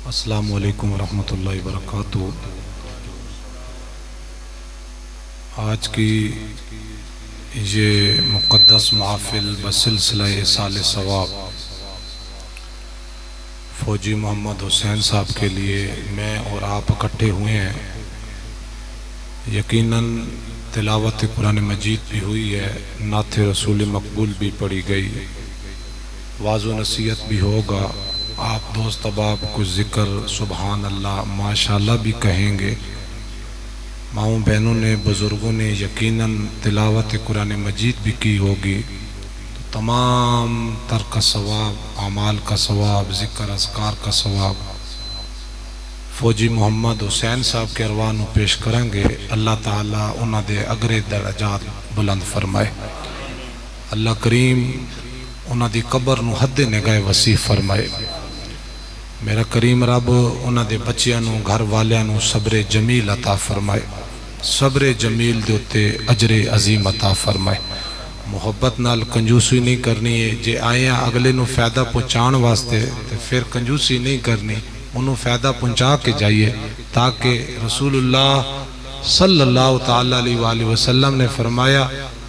السلام علیکم ورحمۃ اللہ وبرکاتہ۔ آج کی یہ مقدس محفل بسلسلہ ایصال ثواب فوجی محمد حسین صاحب کے لیے میں اور آپ اکٹھے ہوئے ہیں۔ یقیناً تلاوت قرآن مجید بھی ہوئی ہے، نعت رسول مقبول بھی پڑھی گئی، واعظ و نصیحت بھی ہوگا، آپ دوست احباب کو ذکر سبحان اللہ ماشاءاللہ بھی کہیں گے، ماؤں بہنوں نے بزرگوں نے یقیناً تلاوت قرآن مجید بھی کی ہوگی، تو تمام تر کا ثواب، اعمال کا ثواب، ذکر اذکار کا ثواب فوجی محمد حسین صاحب کے ارواح نو پیش کریں گے۔ اللہ تعالیٰ انہاں دے اگرے درجات بلند فرمائے، اللہ کریم انہاں دی قبر نو حد نگاہ وسیع فرمائے، میرا کریم رب انہاں دے بچیاں نو گھر والیاں نو صبر جمیل عطا فرمائے، صبر جمیل دے اتے اجر عظیم عطا فرمائے۔ محبت نال کنجوسی نہیں کرنی ہے، جے آئیں اگلے نو فائدہ پہنچان واسطے تے پھر کنجوسی نہیں کرنی، انہوں فائدہ پہنچا کے جائیے، تاکہ رسول اللہ صلی اللہ تعالیٰ علیہ وآلہ وسلم نے فرمایا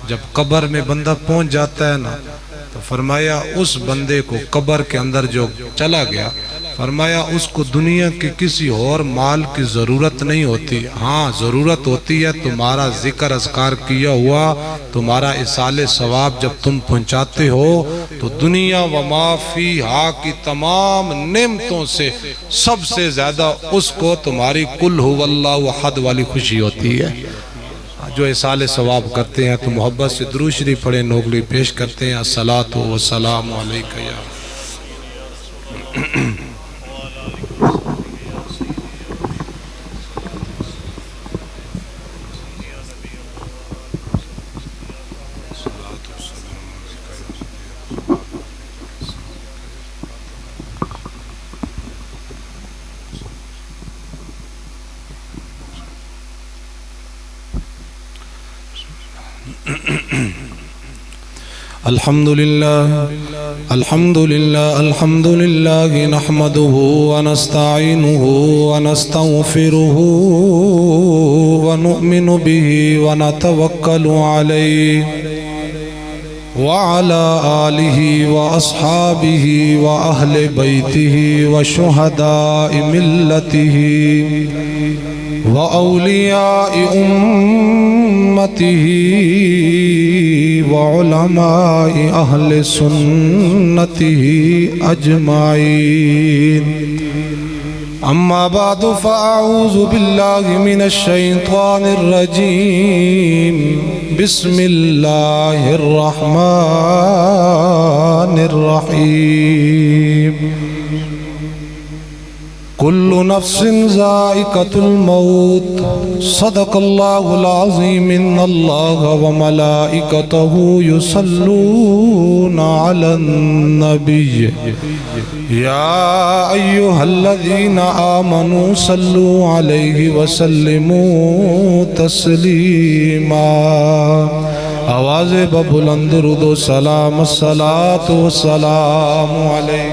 جب قبر میں بندہ پہنچ جاتا ہے نا تو فرمایا اس بندے کو قبر کے اندر جو چلا گیا، فرمایا اس کو دنیا کے کسی اور مال کی ضرورت نہیں ہوتی، ہاں ضرورت ہوتی ہے تمہارا ذکر اذکار کیا ہوا، تمہارا ایصال ثواب جب تم پہنچاتے ہو تو دنیا و ما فیہا کی تمام نعمتوں سے سب سے زیادہ اس کو تمہاری قل هو اللہ احد والی خوشی ہوتی ہے۔ جو ایصال ثواب کرتے ہیں تو محبت سے درود شریف پڑھیں، نوگلی پیش کرتے ہیں، الصلاۃ والسلام علیکہ یا الحمدللہ الحمدللہ الحمدللہ نحمده ونستعینه ونستغفره ونؤمن به ونتوکل علیہ وعلى آلہ واصحابہ واہل بیتہ وشہداء ملتہ وأولیاء أمته وعلماء أهل سنته أجمعين، أما بعد فأعوذ بالله من الشيطان الرجيم، بسم الله الرحمن الرحيم، كل نفس ذائقة الموت، صدق الله العظيم، إن الله وملائكته يصلون على النبي يا أيها الذين آمنوا صلوا عليه وسلموا تسليما۔ آواز ببلند درود و سلام، الصلاة والسلام علیہ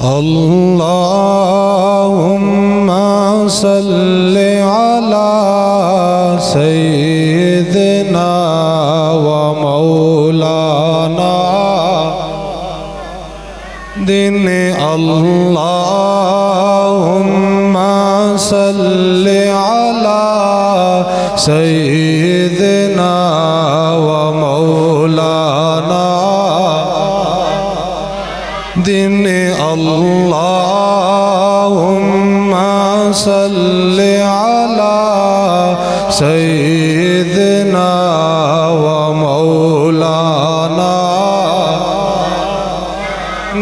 اللہم صل علی سیدنا و مولانا دن، اللہم صل علی سیدنا و مولانا دن، اللہم صل علی سیدنا و مولانا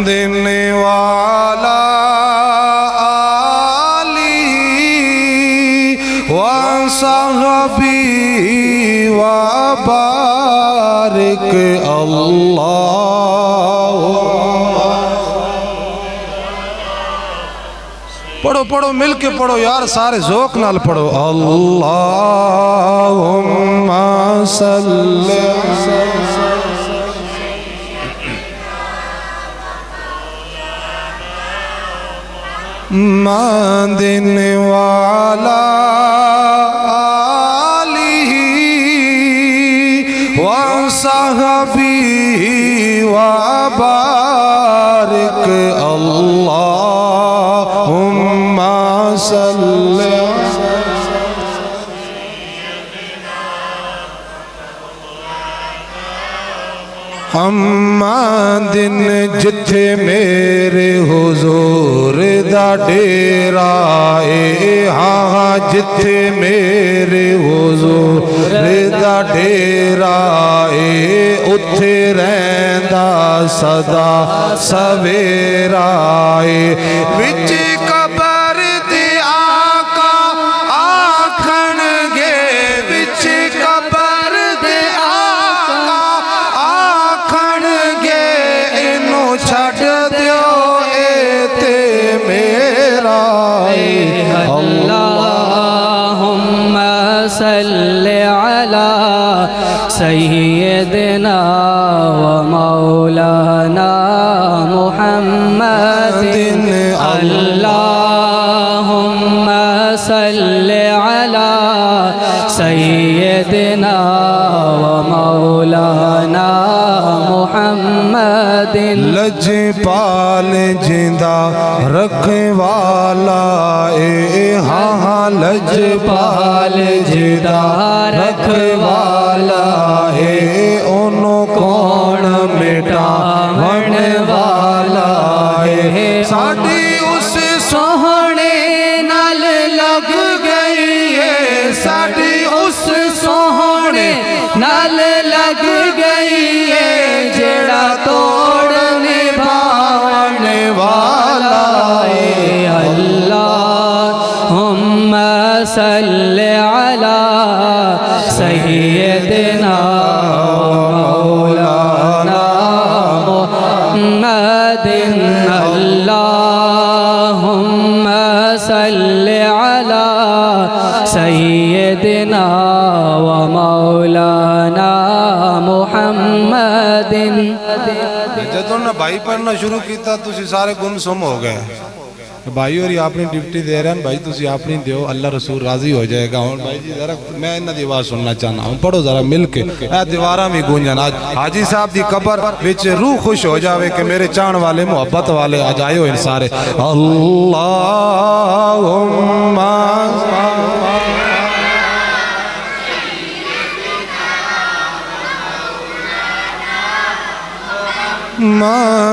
دن، وعلی آلہ وصحبہ وبارک اللہم پڑھو پڑھو مل کے پڑھو یار سارے ذوق نال پڑھو اللہم صلی مادن والا آلہ وصحبہ وبارک اللہم صلی دن جتھے میرے حضور دا ڈیرا اے ہاں جتھے میرے حضور دا ڈیرا اے اتھے رہندا صدا سویرا اے وچ قبر دے آقا آکھن گے وچ قبر دے آقا آکھن گے انو چھڑ دیو اے تے میرا اللہم صلی علی سیدنا و مولانا محمد اللہم صلی علی سیدنا و مولانا محمد لج پال جندہ رکھوالا اے ہاں لج پال جندہ رکھوالا اے انہوں کون مٹاون والا اے ساڑھی اس سوہنے نال لگ گئی ہے ساڑھی اس سوہنے نال لگ گئی ہے جڑا توڑ نبھاون والا ہے اللہم صلی علی سیدنا مولانا محمد اللہم صلی علی سیدنا و مولانا محمد جدوں نے بھائی پڑھنا شروع کیتا تسی سارے گم سم ہو گئے بھائی اور یہ اپنی ڈیوٹی دے رہے ہیں بھائی تسی اپنی دیو اللہ رسول راضی ہو جائے گا اور بھائی جی ذرا میں انہاں دی آواز سننا چاہنا ہوں پڑھو ذرا مل کے اے دیواراں بھی گونجن آج حاجی صاحب دی قبر وچ روح خوش ہو جاوے کہ میرے چاہن والے محبت والے آج آئے ہو ان سارے اللہم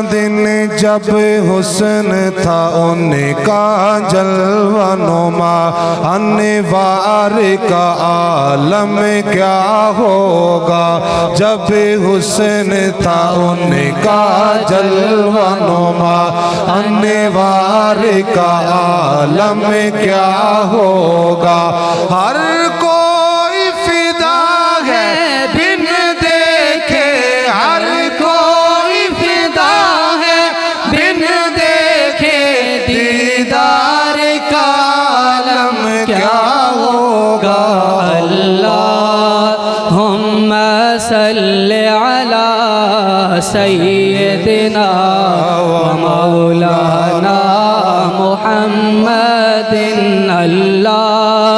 دن جب حسن تھا ان کا جلوہ نما انوار کا عالم کیا ہوگا جب حسن تھا ان کا جلوہ نما انوار کا عالم کیا ہوگا ہر کوئی فدا ہے بن دیکھے ہر کوئی فدا ہے بن دیکھے دیدار کا عالم کیا ہوگا اللہم صلی علی سیدنا و مولانا محمد اللہم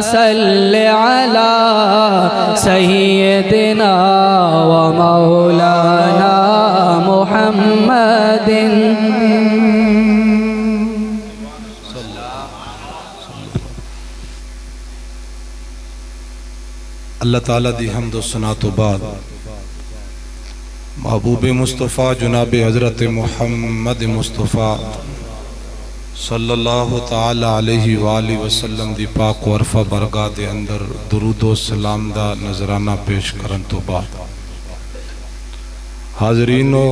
صلی علی سیدنا و مولانا محمد اللہ تعالیٰ دی حمد و ثنا تو بعد محبوب مصطفیٰ جناب حضرت محمد مصطفیٰ صلی اللہ تعالیٰ علیہ وآلہ وسلم دی پاک و عرفہ برگاہ دے اندر درود و سلام دا نظرانہ پیش کرن تو بعد حاضرین و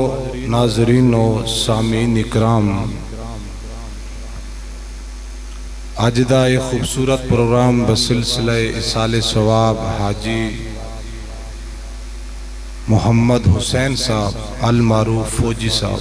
ناظرین و سامعین اکرام آج دا ایک خوبصورت پروگرام بسلسلہ اصال ثواب حاجی محمد حسین صاحب المعروف فوجی صاحب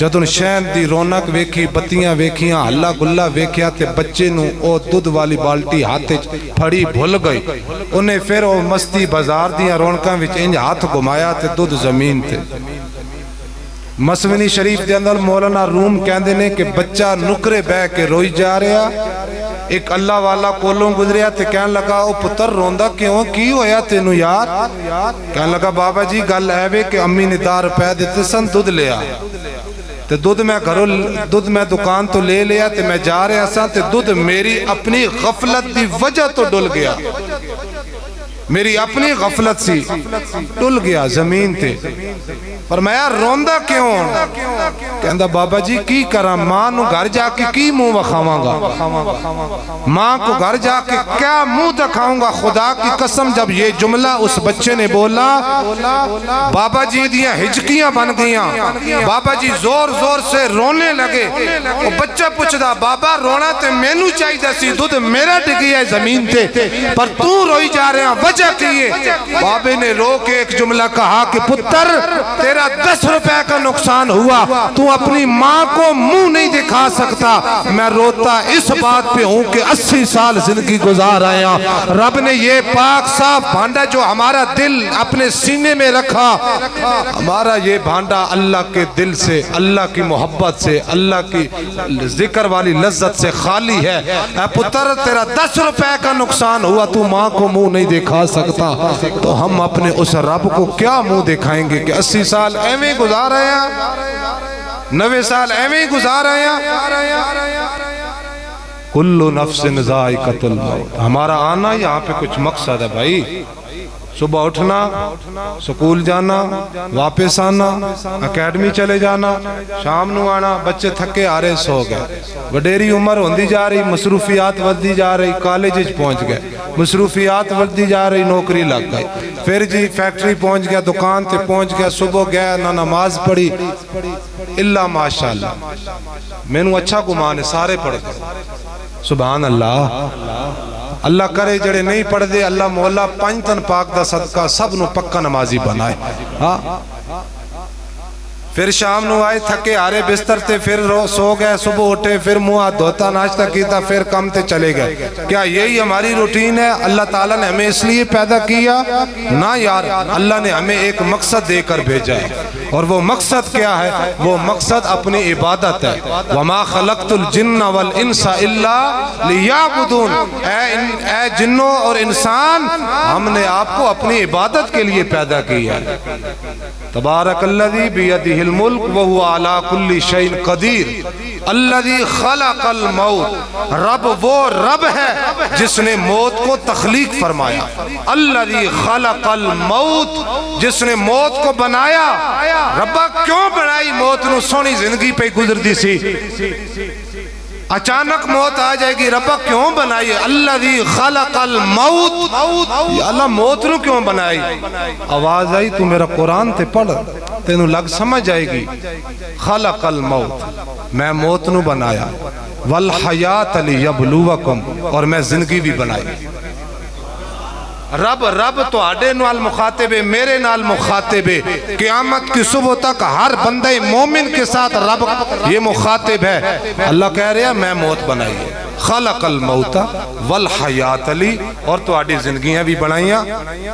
جدوں شہن دی رونق ویکھی بتیاں ویکھیاں ہلا گلا ویکھیا تے بچے نو او دودھ والی بالٹی ہاتھ وچ پھڑی بھول گئی انہیں پھر او مستی بازار دیاں رونقاں وچ انج ہاتھ گھمایا تے دودھ زمین تے مسونی شریف دے اندر مولانا روم کہندے نے کہ بچہ نکرے بہ کے روئی جا رہا ایک اللہ والا کولوں گزریا تے کہن لگا او پتر روندا کیوں کی ہویا تینوں یار کہن لگا بابا جی گل ایویں کہ امی نے 10 روپے دتے سن دودھ لیا تے دودھ میں گھروں دودھ میں دکان تو لے لیا تے میں جا رہا سا تے دودھ میری اپنی غفلت دی وجہ تو ڈل گیا میری اپنی غفلت سی ڈل گیا زمین تے فرمایا روندا کیوں کہندا بابا جی کی کراں ماں نو گھر جا کے کی منہ وکھاواں گا ماں کو گھر جا کے کیا منہ دکھاؤں گا خدا کی قسم جب یہ جملہ اس بچے نے بولا بابا جی دیاں ہجکیاں بن گیاں بابا جی زور زور سے رونے لگے وہ بچہ پوچھدا بابا رونا تے مینوں چاہیے سی دودھ میرا ڈگیا ہے زمین تے پر تو روئی جا رہے ہیں وجہ کیے بابے نے رو کے ایک جملہ کہا کہ پتر تیرا 10 روپے کا نقصان ہوا تو اپنی ماں کو منہ نہیں دکھا سکتا میں روتا اس بات پہ ہوں کہ 80 سال زندگی گزار آیا رب نے یہ پاک صاف بھانڈا جو ہمارا دل اپنے سینے میں رکھا ہمارا یہ بھانڈا اللہ کے دل سے اللہ کی محبت سے اللہ کی ذکر والی لذت سے خالی ہے اے پتر تیرا 10 روپے کا نقصان ہوا تو ماں کو منہ نہیں دکھا سکتا تو ہم اپنے اس رب کو کیا منہ دکھائیں گے کہ 80 سال ایویں گزار رہے ہیں 90 سال ایویں گزار رہے ہیں کل نفس ذائقۃ الموت ہمارا آنا یہاں پہ کچھ مقصد ہے بھائی صبح اٹھنا سکول جانا واپس آنا اکیڈمی چلے جانا شام نو آنا بچے تھکے آ رہے سو گئے وڈیری عمر ہوندی جا رہی مصروفیات ودی جا رہی کالج پہنچ گئے مصروفیات ودی جا رہی نوکری لگ گئی پھر جی فیکٹری پہنچ گیا دکان تے پہنچ گیا صبح گیا نہ نماز پڑھی اللہ ماشاءاللہ میں نو اچھا گمان ہے سارے پڑھ گئے سبحان اللہ اللہ کرے جڑے نہیں پڑھ دے اللہ مولا 5 تن پاک دا صدقہ سب نو پکا نمازی بنائے پھر شام نو آئے تھکے آرے بستر تے پھر سو گئے صبح اٹھے پھر منہ ہاتھ دھوتا ناشتہ کیتا پھر کم تے چلے گئے کیا یہی ہماری روٹین ہے اللہ تعالیٰ نے ہمیں اس لیے پیدا کیا نہ یار اللہ نے ہمیں ایک مقصد دے کر بھیجا ہے اور وہ مقصد کیا ہے وہ مقصد اپنی عبادت ہے وَمَا خَلَقْتُ الْجِنَّ وَالْإِنسَ إِلَّا لِيَعْبُدُونَ اے جنوں اور انسان ہم نے آپ کو اپنی عبادت کے لیے پیدا کیا ہے تبارک الذی بیدہ الملک وہو علی کل شیء قدیر الذی خلق الموت رب وہ رب ہے جس نے موت کو تخلیق فرمایا الذی خلق الموت جس نے موت کو بنایا ربا کیوں بنائی موت نو سونی زندگی پہ گزردی سی اچانک موت آ جائے گی ربا کیوں بنائی الذی خلق الموت یا اللہ موت نو کیوں بنائی آواز آئی تو میرا قرآن تے پڑھ تینو لگ سمجھ آئے گی خلق الموت میں موت نو بنایا والحیات لیبلوکم اور میں زندگی بھی بنائی رب تو آڈے نال مخاطب ہے میرے نال مخاطب ہے قیامت کی صبح تک ہر بندہ مومن کے ساتھ رب یہ مخاطب ہے اللہ کہہ رہا ہے میں موت بنائی ہے خلق الموت والحیات لی اور تو آڈی زندگیاں بھی بنائیاں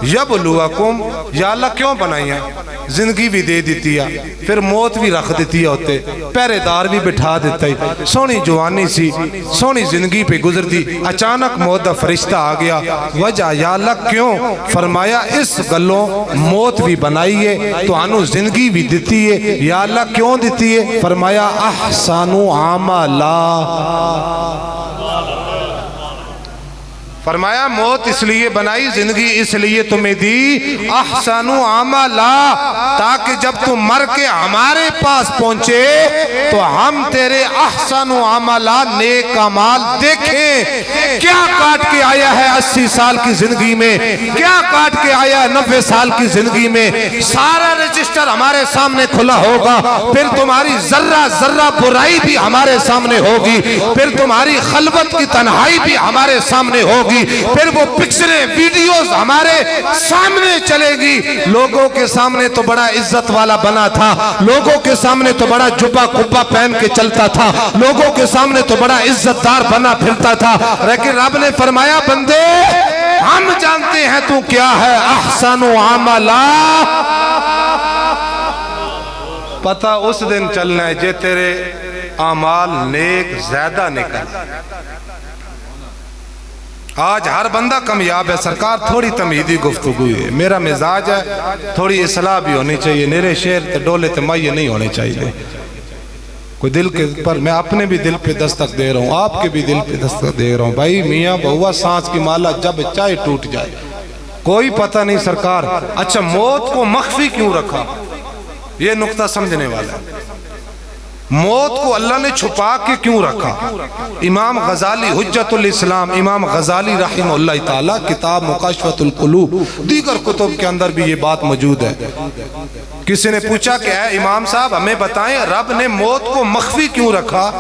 یبلوکم یا اللہ کیوں بنائیاں زندگی بھی دے دیتی ہے پھر موت بھی رکھ دیتی ہے ہوتے پہرے دار بھی بٹھا دیتا ہے سونی جوانی سی سونی زندگی پہ گزرتی اچانک موت دا فرشتہ آ گیا وجہ یا اللہ کیوں فرمایا اس گلوں موت بھی بنائیے تو آنو زندگی بھی دیتی ہے یا اللہ کیوں دیتی ہے فرمایا احسانو عملا فرمایا موت اس لیے بنائی زندگی اس لیے تمہیں دی احسنو عملا تاکہ جب تم مر کے ہمارے پاس پہنچے تو ہم تیرے احسنو عملا نیک اعمال دیکھیں کیا کاٹ کے آیا ہے 80 سال کی زندگی میں کیا کاٹ کے آیا ہے 90 سال کی زندگی میں سارا رجسٹر ہمارے سامنے کھلا ہوگا پھر تمہاری ذرہ ذرہ برائی بھی ہمارے سامنے ہوگی پھر تمہاری خلوت کی تنہائی بھی ہمارے سامنے ہوگی ہوگی، پھر وہ پکچریں ویڈیوز ہمارے سامنے چلے گی۔ لوگوں کے سامنے تو بڑا عزت والا بنا تھا، لوگوں کے سامنے تو بڑا جبہ کبہ پہن کے چلتا تھا، لوگوں کے سامنے تو بڑا عزت دار بنا پھرتا تھا، لیکن رب نے فرمایا بندے ہم جانتے ہیں تو کیا ہے، احسن عملا۔ پتہ اس دن چلنا ہے جے تیرے اعمال نیک زیادہ نکل۔ آج ہر بندہ کامیاب ہے، سرکار تھوڑی تمہیدی گفتگو ہے، میرا مزاج ہے تھوڑی اصلاح بھی ہونی چاہیے، میرے شعر تے ڈولے تے مائے نہیں ہونے چاہیے، کوئی دل کے پر میں اپنے بھی دل پہ دستک دے رہا ہوں، آپ کے بھی دل پہ دستک دے رہا ہوں۔ بھائی میاں بہوا سانس کی مالا جب چاہے ٹوٹ جائے، کوئی پتہ نہیں سرکار۔ اچھا موت کو مخفی کیوں رکھا، یہ نقطہ سمجھنے والا ہے۔ موت کو اللہ نے چھپا کے کیوں رکھا؟ امام غزالی حجت الاسلام امام غزالی رحمہ اللہ تعالی کتاب مکاشفۃ القلوب دیگر کتب کے اندر بھی یہ بات موجود ہے۔ کسی نے پوچھا کہ اے امام صاحب ہمیں بتائیں رب نے موت کو مخفی کیوں رکھا،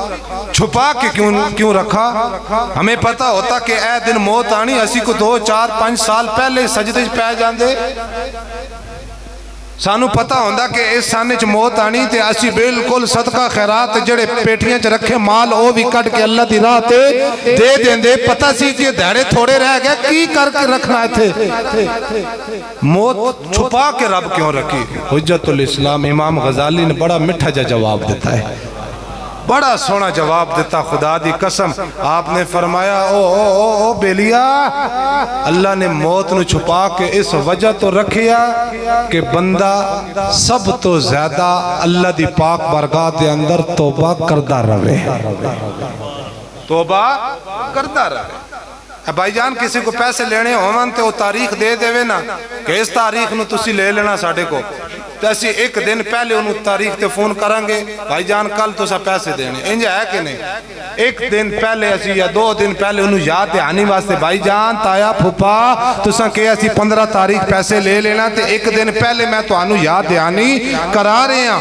چھپا کے کیوں رکھا؟ ہمیں پتہ ہوتا کہ اے دن موت آنی اسی کو 2 4 5 سال پہلے سجدے پہ جاندے، سانو پتہ ہوندا کہ اس سانے چ موت آنی تے اسی بالکل صدقہ خیرات جڑے پیٹیاں چ رکھے مال او بھی کٹ کے اللہ دی راہ تے دے دیندے، پتہ سی کہ دھڑے تھوڑے رہ گئے کی کر کے رکھنا تھے۔ موت چھپا کے رب کیوں رکھی؟ حجت الاسلام امام غزالی نے بڑا میٹھا جا جواب دیتا ہے، بڑا سونا جواب دیتا، خدا دی قسم۔ آپ نے فرمایا او بیلیا، اللہ نے موت نو چھپا کے اس وجہ تو رکھیا کہ بندہ سب تو زیادہ اللہ دی پاک بارگاہ دے اندر توبہ کردہ رہے، توبہ کردہ رہے۔ بھائی جان کسی کو پیسے لینے ہومن تے وہ تاریخ دے دے نا کہ اس تاریخ نو تسی لے لینا ساڑھے کو، تو اسی ایک دن پہلے انہوں تاریخ تے فون کرانگے بھائی جان کل تو سا پیسے دینے، انجا ہے کہ نہیں؟ ایک دن پہلے اسی یا 2 دن پہلے انہوں یاد دہانی واسطے بھائی جان تایا پھپا تو سا کہ اسی 15 تاریخ پیسے لے لینا تے ایک دن پہلے میں تو انہوں یاد دہانی کرا رہے ہیں۔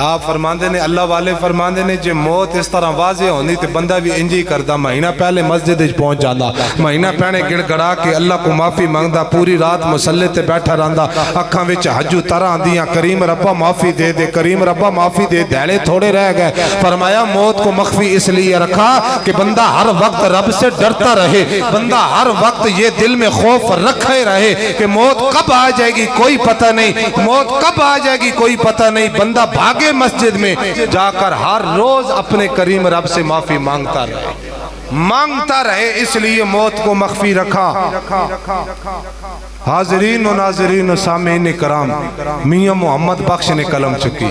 آپ فرماندے نے اللہ والے فرماندے نے جے موت اس طرح واضح ہونی تے بندہ بھی انجی کردہ، مہینہ پہلے مسجد پہنچ جانا، مہینہ پہلے گڑ گڑا کے اللہ کو معافی مانگدا، پوری رات مسلے تے بیٹھا رہندا، اکھاں وچ حجو طرح دیاں کریم ربا معافی دے دے، کریم ربا معافی دے، دہلے تھوڑے رہ گئے۔ فرمایا موت کو مخفی اس لیے رکھا کہ بندہ ہر وقت رب سے ڈرتا رہے، بندہ ہر وقت یہ دل میں خوف رکھے رہے کہ موت کب آ جائے گی کوئی پتہ نہیں، موت کب آ جائے گی کوئی پتہ نہیں۔ بندہ بھاگے مسجد میں جا کر ہر روز اپنے کریم رب سے معافی مانگتا رہے، اس لیے موت کو مخفی رکھا۔ حاضرین و ناظرین و سامعین کرام، میاں محمد بخش نے قلم چکی۔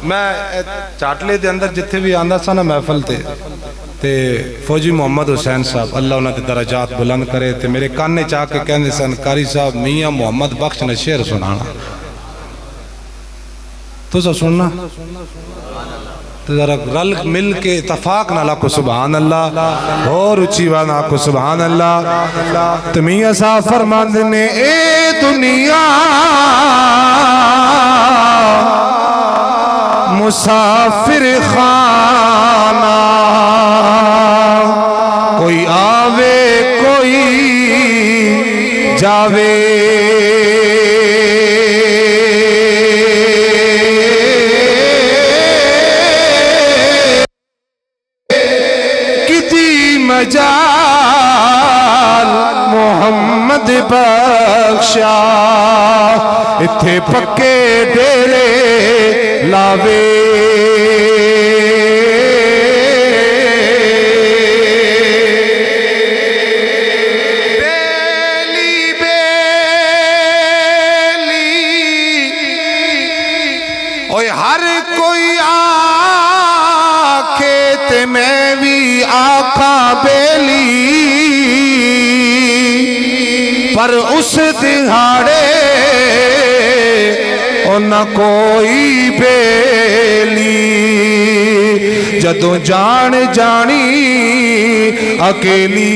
میں چاٹلے دے اندر جتھے بھی آندہ سا نا محفل تے فوجی محمد حسین صاحب اللہ انہاں دے درجات بلند کرے تے میرے کانے چاہ کے کہندے سن قاری صاحب میاں محمد بخش نے شعر سنانا، تو سا سننا تو ذرا رل مل کے اتفاق نہ لاکو سبحان اللہ اور اچھی وانا کو سبحان اللہ۔ تو میاں صاحب فرماندے نے اے دنیا مسافر خانہ، کوئی آوے کوئی جاوے، مجال محمد بخشا اتھے پکے ڈیرے لاوے، بیلی بیلی اوہ ہر کوئی آکھے تے میں بھی آقا بیلی، پر اس دہاڑے نہ کوئی بیلی، جدوں جان جانی اکیلی،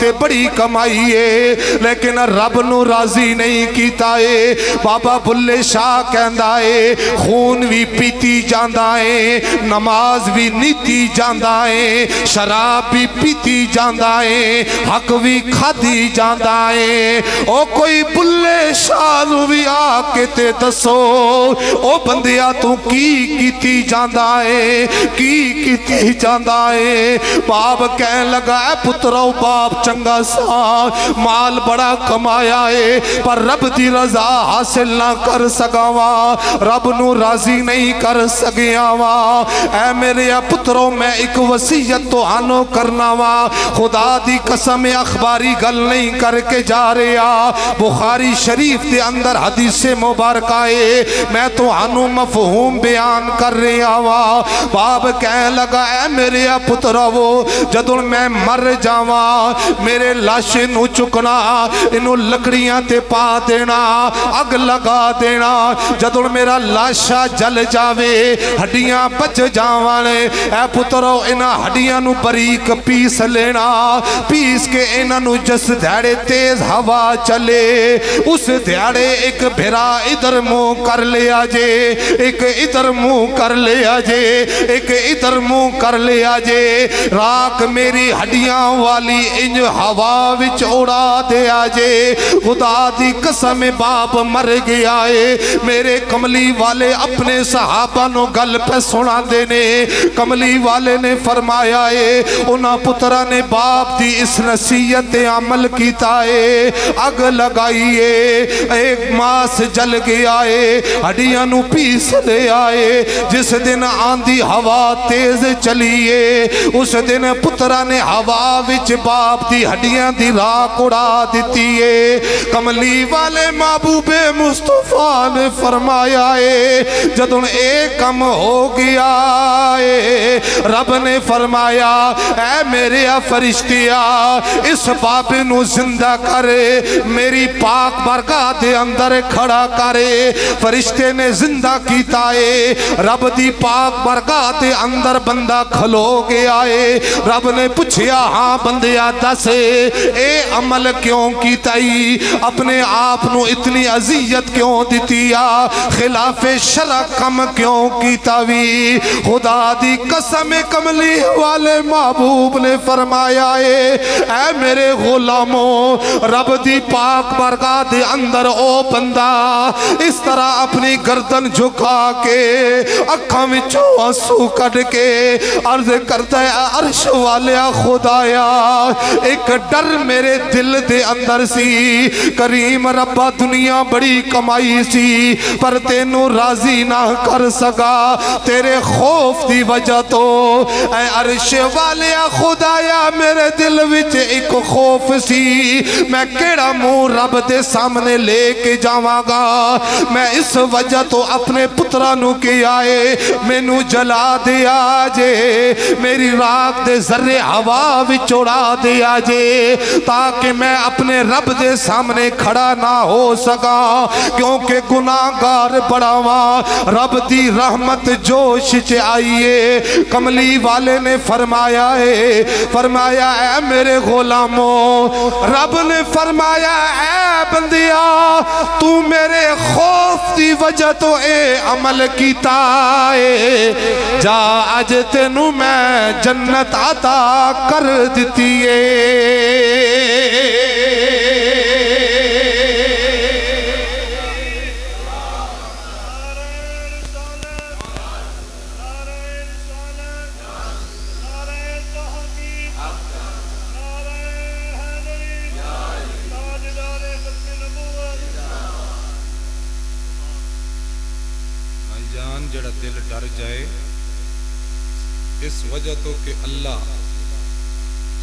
تے بڑی کمائی ہے لیکن رب نو راضی نہیں کیتا ہے بابا بلے شاہ کہندا ہے خون بھی پیتی جاندا ہے نماز بھی نیتی جاندا ہے شراب بھی پیتی جاندا ہے حق بھی کھادی جاندا ہے او کوئی بلے شاہ نو بھی آ کے تے دسو او بندیا تو کیتی جاندا ہے کیتی جاندا ہے باپ کہن لگا اے پترو باپ چنگا سا مال بڑا کمایا ہے پر رب دی رضا حاصل نہ کر سکاوا رب نو راضی نہیں کر سکیا وا اے میرے پترو میں ایک وصیت تو آنو کرنا وا خدا دی قسم اخباری گل نہیں کر کے جا رہا بخاری شریف دے اندر حدیث مبارکہ ہے میں تو آنو مفہوم بیان کر رہا وا باپ کہنے لگا اے میرے پترو جدوں میں مر جاواں میرے لاشے نو چکنا انو لکڑیاں تے پا دینا اگ لگا دینا جدوں میرا لاشا جل جاوے ہڈیاں بچ جاوان اے پترو انہاں ہڈیاں نو بریک پیس لینا پیس کے انہاں نو جس دھیڑے تیز ہوا چلے اس دھیڑے ایک بھرا ادھر منہ کر لیا جے ایک ادھر منہ کر لیا جے ایک ادھر منہ کر لیا جے راک میری ہڈیاں والی انج ہوا وچ اڑا دیا جے خدا دی قسم باپ مر گیا ہے میرے کملی والے اپنے صحابہ نو گل پہ سنا دینے کملی والے نے فرمایا ہے انہاں پترہ نے باپ دی اس نصیحت عمل کیتا ہے اگ لگائی ہے ایک ماس جل گیا ہے ہڈیاں نو پیس لے آئے جس دن آندھی ہوا تیز چلیے اس دن پترہ نے ہوا وچ باپ دی ہڈیاں دی راک اڑا دیتی ہے کملی والے محبوب مصطفیٰ نے فرمایا ہے جدوں ایک کم ہو گیا ہے رب نے فرمایا اے میرے فرشتیا اس باپ نو زندہ کرے میری پاک بارگاہ دے اندر کھڑا کرے فرشتے نے زندہ کیتا ہے رب دی پاک بارگاہ دے اندر بندہ کھلو گیا ہے رب نے پوچھیا ہاں بندیا دس اے عمل کیوں کیتا ہی اپنے آپ نو اتنی عزیت کیوں دیتیا خلاف شرع کم کیوں کیتا وی خدا دی قسم کملی والے محبوب نے فرمایا ہے اے میرے غلاموں رب دی پاک بارگاہ دے اندر او بندہ اس طرح اپنی گردن جھکا کے اکھاں وچوں آنسو کڈ کے عرض کرتا ہے عرش والیا خدایا ایک ڈر میرے دل دے اندر سی کریم ربا دنیا بڑی کمائی سی پر تینوں راضی نہ کر سکا تیرے خوف دی وجہ تو اے عرش والیا خدایا میرے دل وچ ایک خوف سی میں کیڑا منہ رب دے سامنے لے کے جاواں گا میں اس وجہ تو اپنے پترہ نو کے آئے میں نو جلا دیا جے میری راک دے ذرے ہوا وچ اڑا دیا جے تاکہ میں اپنے رب دے سامنے کھڑا نہ ہو سکا کیونکہ گناہگار بڑاواں رب دی رحمت جوش چ آئیے کملی والے نے فرمایا ہے فرمایا اے میرے غلاموں رب نے فرمایا اے بندیا تو میرے خوف دی وجہ تو اے عمل کیتا ہے جا اج تینوں میں جنت عطا کر دیتی ہے جڑا دل ڈر جائے اس وجہ تو کہ اللہ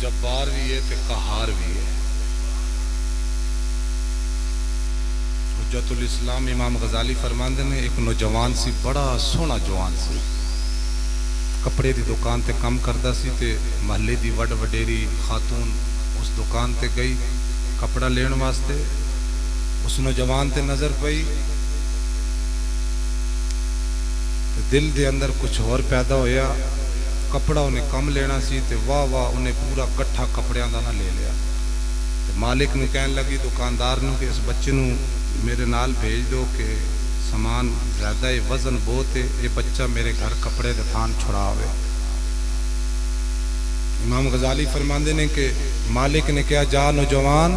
جبار بھی ہے تے قہار بھی ہے حجت الاسلام امام غزالی فرماندے نے ایک نوجوان سی بڑا سونا جوان سی کپڑے دی دکان تے کم کردا سی تے محلے دی وڈ وڈیری خاتون اس دکان تے گئی کپڑا لین واسطے اس نوجوان تے نظر پئی دل دے اندر کچھ اور پیدا ہویا کپڑا انہیں کم لینا سی تے واہ واہ انہیں پورا کٹھا کپڑیاں دا نہ لے لیا مالک نے کہنے لگی دکاندار نے کہ اس بچے نو میرے نال بھیج دو کہ سامان زیادہ ہے، وزن بہت ہے، یہ بچہ میرے گھر کپڑے دے تھان چھڑاوے۔ امام غزالی فرماندے نے کہ مالک نے کہا جا نوجوان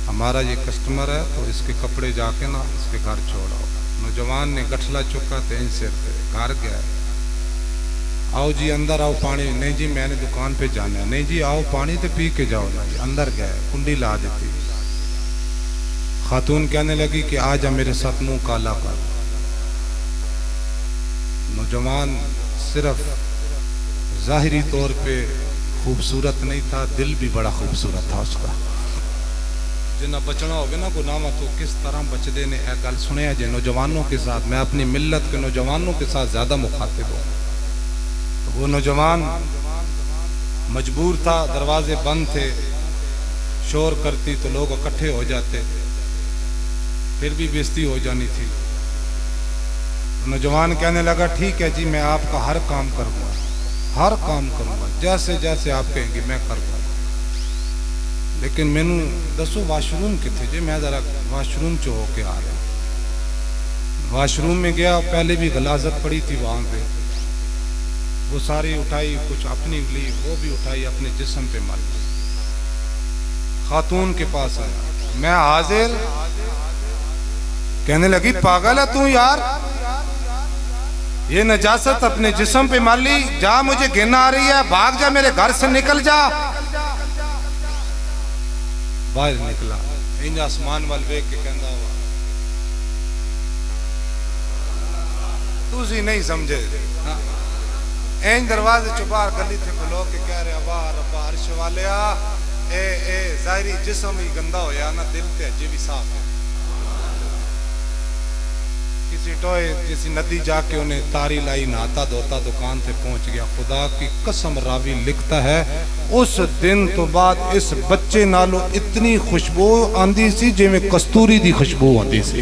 ہمارا یہ کسٹمر ہے تو اس کے کپڑے جا کے نا اس کے گھر چھوڑاؤ۔ نوجوان نے گٹھلا چکا تین سر پہ گھر گیا، آؤ جی اندر آؤ پانی، نہیں جی میں نے دکان پہ جانا ہے، نہیں جی آؤ پانی تو پی کے جاؤ نا جی۔ اندر گئے، کنڈی لا دیتی، خاتون کہنے لگی کہ آ جا میرے ساتھ منہ کالا کر۔ نوجوان صرف ظاہری طور پہ خوبصورت نہیں تھا، دل بھی بڑا خوبصورت تھا اس کا۔ جنہ بچنا ہوگا نا گناہ تو کس طرح بچدے نے اے گل سنیا جے نوجوانوں کے ساتھ، میں اپنی ملت کے نوجوانوں کے ساتھ زیادہ مخاطب ہوں۔ وہ نوجوان مجبور تھا، دروازے بند تھے، شور کرتی تو لوگ اکٹھے ہو جاتے، پھر بھی بےزتی ہو جانی تھی۔ نوجوان کہنے لگا ٹھیک ہے جی میں آپ کا ہر کام کروں گا، ہر کام کروں گا، جیسے جیسے آپ کہیں گے میں کروں گا، لیکن مینوں دسو واش روم کتنے جی، میں ذرا واش روم چ ہو کے آ رہا۔ واش روم میں گیا، پہلے بھی غلاظت پڑی تھی وہاں پہ، وہ ساری اٹھائی، کچھ اپنی لی، وہ بھی اٹھائی اپنے جسم پہ مل لی۔ خاتون کے پاس آیا، میں حاضر، کہنے لگی پاگل ہے تو یار، یہ نجاست اپنے جسم پہ مل لی، جا مجھے گھن آ رہی ہے، بھاگ جا میرے گھر سے نکل جا۔ باہر نکلا، انج آسمان وال ویکھ کے کہندا ہوا تسی نہیں سمجھے، این دروازے چ باہر گلی تے کھلو کے کہہ رہے واہ ربا عرش والیا، اے ظاہری جسم ہی گندا ہویا نا، دل تے اجے بھی صاف ہے۔ کسی ٹوئے کسی ندی جا کے انہیں تاری لائی، نہاتا دھوتا دکان سے پہنچ گیا۔ خدا کی قسم راوی لکھتا ہے اس دن تو بعد اس بچے نالو اتنی خوشبو آندی سی جے میں کستوری دی خوشبو آندی سی،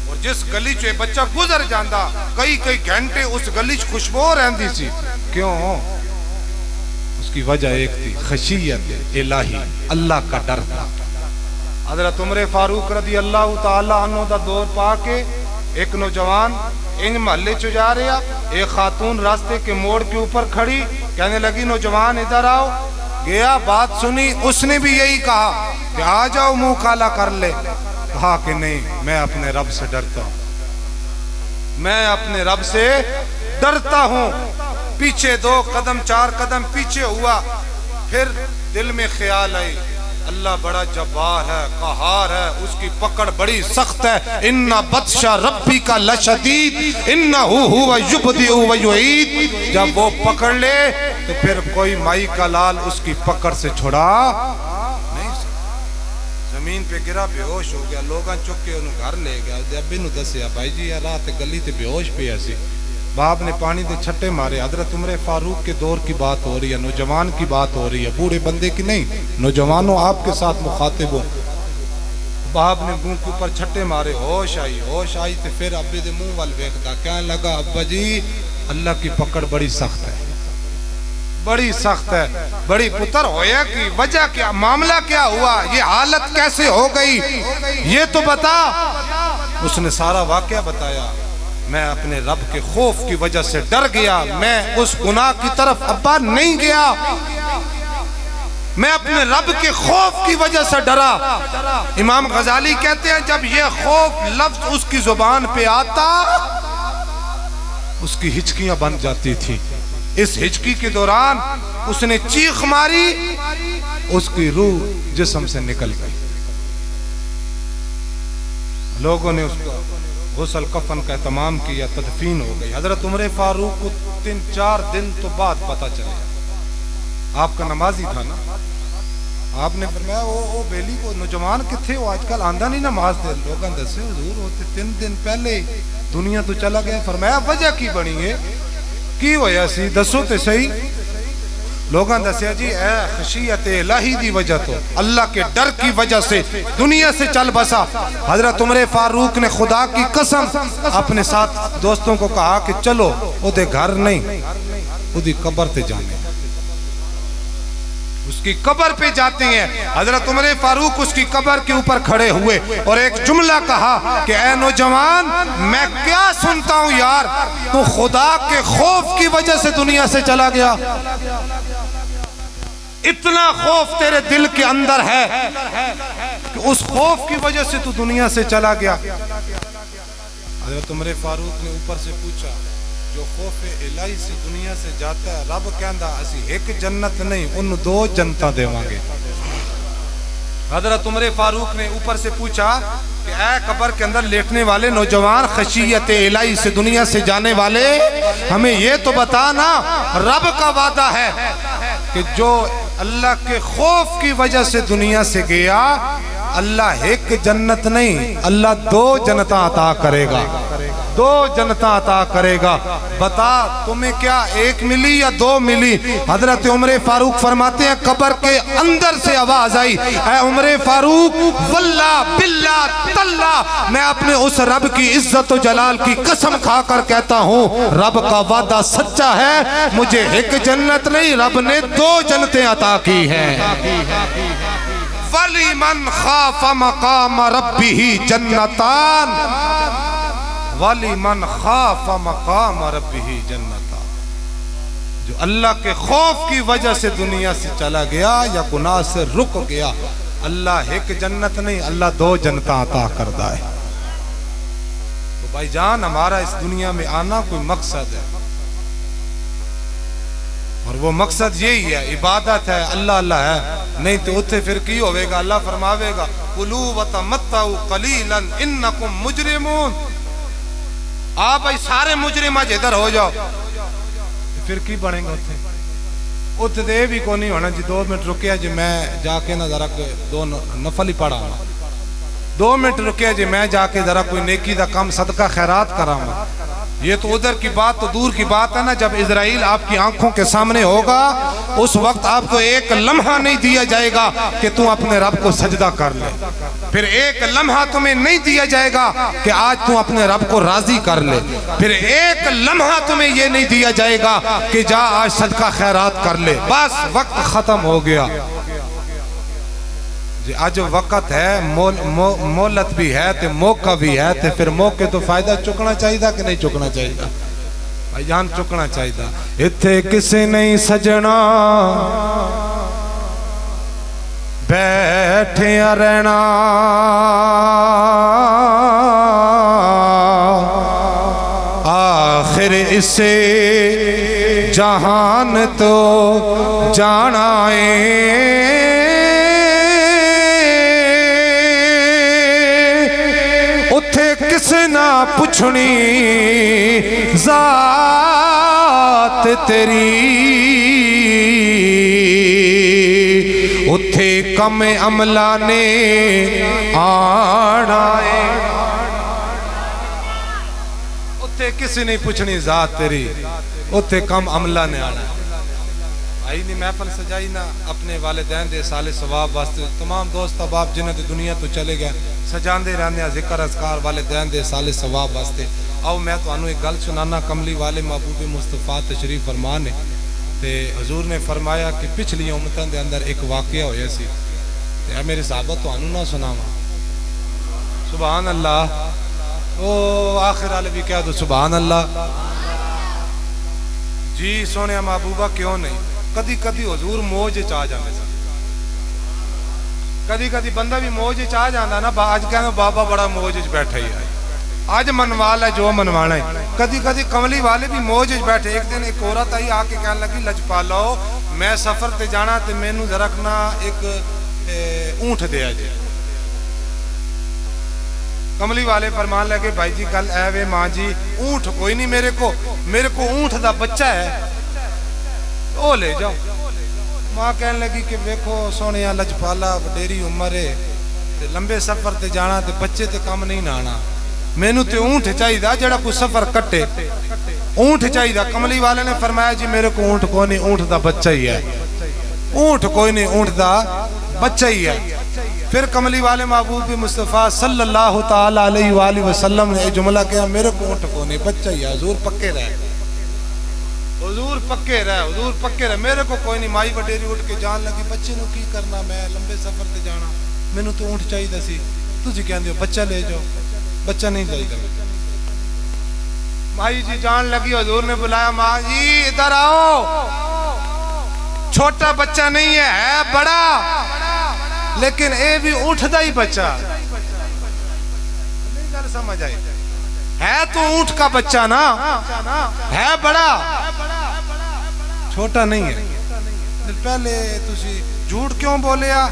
اور جس گلی چ بچہ گزر جاندا کئی گھنٹے اس گلی چ خوشبو رہندی سی۔ کیوں؟ اس کی وجہ ایک تھی، خشیت الہی، اللہ کا ڈر تھا۔ حضرت عمر فاروق رضی اللہ تعالی عنہ دا دور پا کے ایک نوجوان ان محلے چ جا رہا، ایک خاتون راستے کے موڑ کے اوپر کھڑی، کہنے لگی نوجوان ادھر آؤ۔ گیا، بات سنی، اس نے بھی یہی کہا کہ آ جاؤ منہ کالا کر لے۔ کہا کہ نہیں، میں اپنے رب سے ڈرتا ہوں، میں اپنے رب سے ڈرتا ہوں۔ پیچھے 2 قدم 4 قدم پیچھے ہوا، پھر دل میں خیال آئی اللہ بڑا جبار ہے، قہار ہے، اس کی پکڑ بڑی سخت ہے، ان بطش ربی کا لشدید انہ ہوا یبدئ و یعید۔ جب وہ پکڑ لے تو پھر کوئی مائی کا لال اس کی پکڑ سے چھڑا نہیں سکتا۔ زمین پہ گرا، بے ہوش ہو گیا، لوگاں چک کے انہوں گھر لے گیا۔ ابی نو دسیا بھائی جی یہ رات گلی تے بے ہوش پہ ایسی، باپ نے پانی دے چھٹے مارے۔ حضرت عمر فاروق کے دور کی بات ہو رہی ہے، نوجوان کی بات ہو رہی ہے، بوڑھے بندے کی نہیں۔ نوجوانوں آپ کے ساتھ مخاطب ہو۔ باپ نے منہ کے اوپر چھٹے مارے، ہوش آئی تے پھر ابے دے منہ وال ویکھدا، کہنے لگا ابا جی اللہ کی پکڑ بڑی سخت ہے، بڑی سخت ہے۔ بڑی پتر ہویا کی وجہ کیا، معاملہ کیا ہوا، یہ حالت کیسے ہو گئی یہ تو بتا۔ اس نے سارا واقعہ بتایا۔ میں اپنے رب کے خوف کی وجہ سے ڈر گیا، میں اس گناہ کی طرف ابا نہیں گیا، میں اپنے رب کے خوف کی وجہ سے ڈرا۔ امام غزالی کہتے ہیں جب یہ خوف لفظ اس کی زبان پہ آتا اس کی ہچکیاں بن جاتی تھی۔ اس ہچکی کے دوران اس نے چیخ ماری، اس کی روح جسم سے نکل گئی۔ لوگوں نے اس کو غسل کفن کا اہتمام کیا، تدفین ہو گئی۔ حضرت عمر فاروق کو 3-4 دن تو بعد پتہ چلا، آپ کا نمازی تھا نا، آپ نے فرمایا وہ بیلی کو نوجوان کتھے ہو آج کل آندہ نہیں نماز دے، لوگاں دسے حضور ہوتے 3 دن پہلے دنیا تو چلا گیا۔ فرمایا وجہ کی بنی ہے، کی ہویا سی دسو تے صحیح۔ لوگاں دسیا جی اے خشیت الہی دی وجہ تو اللہ کے ڈر کی وجہ سے دنیا سے چل بسا۔ حضرت عمر فاروق نے خدا کی قسم اپنے ساتھ دوستوں کو کہا کہ چلو او دے گھر نہیں او دی قبر تے جانے۔ اس کی قبر پہ جاتے ہیں. حضرت عمر فاروق اس کی قبر کے اوپر کھڑے ہوئے اور ایک جملہ کہا کہ اے نوجوان، میں کیا سنتا ہوں یار، تو خدا کے خوف کی وجہ سے دنیا سے چلا گیا. اتنا خوف تیرے دل کے اندر ہے کہ اس خوف کی وجہ سے تو دنیا سے چلا گیا. حضرت عمر فاروق نے اوپر سے پوچھا، جو خوف الہی سے دنیا سے جاتا ہے، رب کہندا اسی ایک جنت نہیں ان دو جنتاں دیواں گے. حضرت عمر فاروق نے اوپر سے پوچھا کہ اے قبر کے اندر لیٹنے والے نوجوان، خشیت الہی سے دنیا سے جانے والے، ہمیں یہ تو بتا نا، رب کا وعدہ ہے کہ جو اللہ کے خوف کی وجہ سے دنیا سے گیا، اللہ ایک جنت نہیں، اللہ دو جنتاں عطا کرے گا، دو جنتاں عطا کرے گا. بتا تمہیں کیا ایک ملی یا دو ملی؟ حضرت عمر فاروق فرماتے ہیں قبر کے اندر سے آواز آئی، اے عمر فاروق، واللہ باللہ تاللہ، میں اپنے اس رب کی عزت و جلال کی قسم کھا کر کہتا ہوں، رب کا وعدہ سچا ہے، مجھے ایک جنت نہیں، رب نے دو جنتیں عطا کی ہیں. وَلِمَنْ خَافَ مَقَامَ رَبِّهِ جَنَّتَانِ وَلِمَنْ خَافَ مَقَامَ رَبِّهِ جَنَّتَانِ. جو اللہ کے خوف کی وجہ سے دنیا سے چلا گیا یا گناہ سے رک گیا، اللہ ایک جنت نہیں، اللہ دو جنتاں عطا کردہ ہے. تو بھائی جان، ہمارا اس دنیا میں آنا کوئی مقصد ہے، اور وہ مقصد یہی ہے، عبادت ہے، اللہ اللہ ہے. نہیں تو اتھے پھر کی ہوئے گا؟ اللہ فرماوے گا کُلُوا وَتَمَتَّعُوا قَلِيلًا إِنَّكُمْ مُجْرِمُونَ. آپ بھائی سارے مجرم آج ادھر ہو جاؤ، پھر کی بڑھیں گا اتھے؟ اتھے دے بھی کو نہیں ہونا جی 2 منٹ رکیا جی میں جا کے نہ ذرا دو نفل ہی پڑھا ہوں، 2 منٹ رکیا جی میں جا کے ذرا کوئی نیکی دا کم صدقہ خیرات کرا ہوں. یہ تو ادھر کی بات تو دور کی بات ہے نا. جب اسرائیل آپ کی آنکھوں کے سامنے ہوگا، اس وقت آپ کو ایک لمحہ نہیں دیا جائے گا کہ تم اپنے رب کو سجدہ کر لے. پھر ایک لمحہ تمہیں نہیں دیا جائے گا کہ آج تم اپنے رب کو راضی کر لے. پھر ایک لمحہ تمہیں یہ نہیں دیا جائے گا کہ جا آج صدقہ خیرات کر لے. بس وقت ختم ہو گیا. آج وقت ہے، مولت بھی ہے تے موقع بھی ہے، تے پھر موقع تو فائدہ چکنا چاہیے کہ نہیں چکنا چاہیے؟ بھائی جان چکنا چاہیے. اتھے کسے نہیں سجنا بیٹھے رہنا، آخر اسے جہان تو جانا ہے. کس نہ پوچھنی ذات تیری، اتھے کم عملہ نے آنا ہے. اتھے کسی نہیں پوچھنی ذات تیری، اتھے کم عملہ نے آنا ہے. آئی نہیں محفل سجائی نا اپنے والدین دے سال ثواب واسطے. تمام دوست احباب جنہیں دے دنیا تو چلے گئے، سجاندے رہنے ذکر اذکار والدین دے سال ثواب واسطے. آؤ میں تو انہوں ایک گل سنانا. کملی والے محبوب مصطفیٰ تشریف فرمان ہے تے حضور نے فرمایا کہ پچھلی امتوں دے اندر ایک واقعہ ہویا سی، تے میرے صحابہ تو انہوں نہ سناوا. سبحان اللہ. او آخر والے بھی کہہ دو سبحان اللہ. جی سونے محبوبہ کیوں نہیں؟ کدی کدی حضور موج چاہ جانے سن، کدی کدی بندہ بھی موج چاہ جانا نا. آج کہنا بابا بڑا موج بیٹھا ہی ہے، آج منوال ہے جو منوانا ہے. کدی کدی کملی والے بھی موج بیٹھے. ایک دن ایک عورت آئی آ کے کہنے لگی لجپالو میں سفر تے جانا تے مینوں رکھنا ایک اونٹ دیا جائے. کملی والے فرمان لگے بھائی جی گل اے وے ماں جی اونٹ کوئی نہیں میرے کو اونٹ دا بچہ ہے او لے جاؤ. ماں کہنے لگی کہ ویکھو سونیا لجپالا وڈیری عمر ہے تے لمبے سفر تے جانا تے بچے تے کم نہیں نہ آنا، مینوں تے اونٹ چاہیے جڑا کوئی سفر کٹے، اونٹ چاہیے. کملی والے نے فرمایا جی میرے کو اونٹ کوئی نہیں، اونٹ دا بچہ ہی ہے. اونٹ کوئی نہیں، اونٹ دا بچہ ہی ہے. پھر کملی والے محبوب مصطفیٰ صلی اللہ تعالی علیہ وآلہ وسلم نے جملہ کہا میرے کو اونٹ کو نہیں بچہ ہی ہے. حضور پکے رہے. حضور پکے رہ، حضور پکے رہ، میرے کو کوئی نہیں. مائی وڈیری اٹھ کے جان لگی بچے نو کی کرنا، میں لمبے سفر تے جانا، مینوں تو اونٹ چاہیے سی، تسی کہندے ہو بچہ لے جاؤ. بچہ نہیں چاہیے. مائی جی جان لگی، حضور نے بلایا ماں جی ادھر آؤ. چھوٹا بچہ نہیں ہے بڑا، لیکن اے بھی اٹھدا ہی بچہ. نہیں گل سمجھ آئی؟ ہے تو اونٹ کا بچہ نا، ہے بڑا، چھوٹا نہیں ہے. پہلے تسی جھوٹ کیوں بولیا؟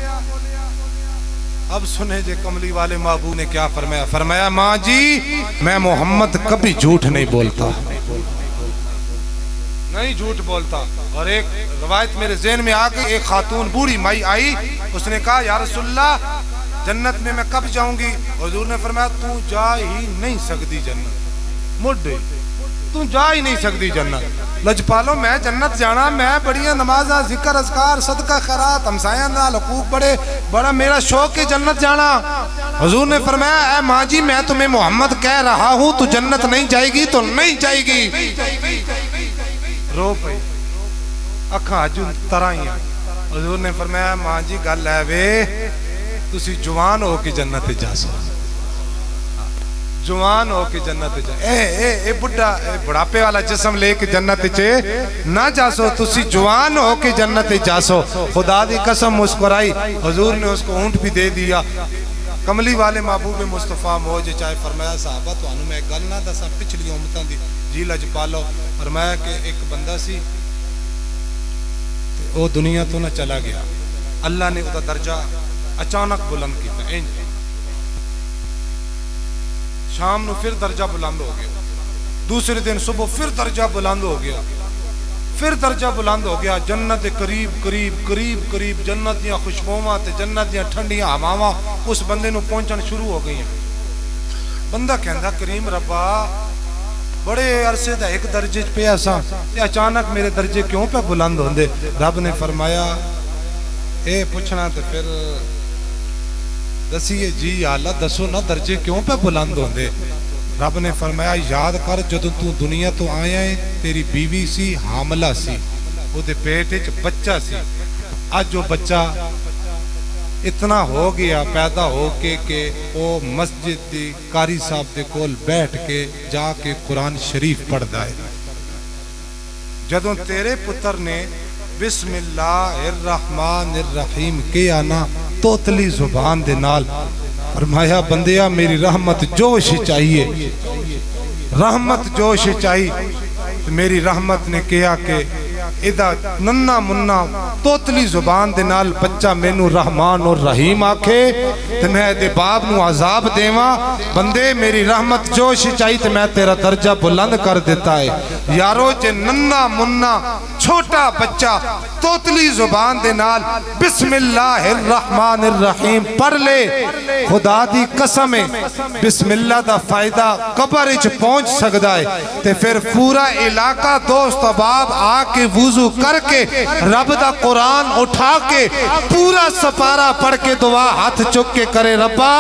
اب سنے جے کملی والے محبوب نے کیا فرمایا. فرمایا ماں جی میں محمد کبھی جھوٹ نہیں بولتا، نہیں جھوٹ بولتا. اور ایک روایت میرے ذہن میں آ گئی، ایک خاتون بوڑھی مائی آئی، اس نے کہا یا رسول اللہ جنت میں کب جاؤں گی؟ حضور نے فرمایا تو جا ہی نہیں سکتی جنت، مڈے تو جا ہی نہیں سکتی جنت. لجپالو میں جنت جانا، میں بڑیاں نمازاں ذکر اذکار صدقہ خیرات ہمسایاں نال حقوق بڑا میرا شوق ہے جنت جانا. حضور نے فرمایا اے ماں جی میں تمہیں محمد کہہ رہا ہوں تو جنت نہیں جائے گی تو نہیں جائے گی. رو پئی اکھاں اج ترائیاں. حضور نے فرمایا ماں جی گل ہے وے تسی جوان ہو کے جنت جا سو، جوان ہو کے جنت جا. اے بڑھاپے والا جسم لے کے جنت نہ جا سو، تسی جوان ہو کے جنت جا سو. خدا دی قسم مسکرائی. حضور نے اس کو اونٹ بھی دے دیا. کملی والے محبوب مصطفیٰ موج چاہے فرمایا صحابہ تو انہوں میں گل نہ دسا پچھلی امتاں دی جی لجپالو. فرمایا کہ ایک بندہ سی وہ دنیا تو نہ چلا گیا، اللہ نے اس درجہ اچانک بلند کیا. شام نو پھر درجہ بلند ہو گیا، دوسرے دن صبح پھر درجہ بلند ہو گیا، پھر درجہ بلند ہو گیا. جنت قریب قریب قریب قریب جنت دیاں خوشبوواں تے جنت دیاں ٹھنڈیاں ہواواں اس بندے نو پہنچن شروع ہو گئی. بندہ کہندا کریم ربا بڑے عرصے دا ایک درجے پہ ایسا تے اچانک میرے درجے کیوں پہ بلند ہوندے؟ رب نے فرمایا اے پوچھنا تے پھر دسیے جی اللہ دسو نا درجے کیوں پہ بلند ہوندے؟ رب نے فرمایا یاد کر جدوں تو دنیا تو آیا ہے تیری بیوی سی حاملہ سی، او دے پیٹ وچ بچہ سی. اج جو بچہ اتنا ہو گیا پیدا ہو کے کہ او مسجد دی قاری صاحب دے کول بیٹھ کے جا کے قرآن شریف پڑھدا ہے. جدوں تیرے پتر نے بسم اللہ الرحمن الرحیم کیا نا توتلی زبان دے نال، فرمایا بندیا میری رحمت جوش چاہیے، رحمت جوش چاہیے. میری رحمت نے کیا کہ ادا ننا منا توتلی زبان دے نال بچہ مینو رحمان اور رحیم آکھے تے میں دے باپ نو عذاب دیواں. بندے میری رحمت جوش چاہیے تے میں تیرا درجہ بلند کر دیتا ہے. یارو جے ننا منا چھوٹا بچہ توتلی زبان دے نال بسم اللہ الرحمن الرحیم پڑھ لے، خدا دی قسم ہے بسم اللہ دا فائدہ قبر وچ پہنچ سکدا ہے. تے پھر پورا علاقہ دوست احباب آ کے وضو کر کے رب دا قرآن اٹھا کے پورا سپارہ پڑھ کے دعا ہاتھ چک کے کرے ربا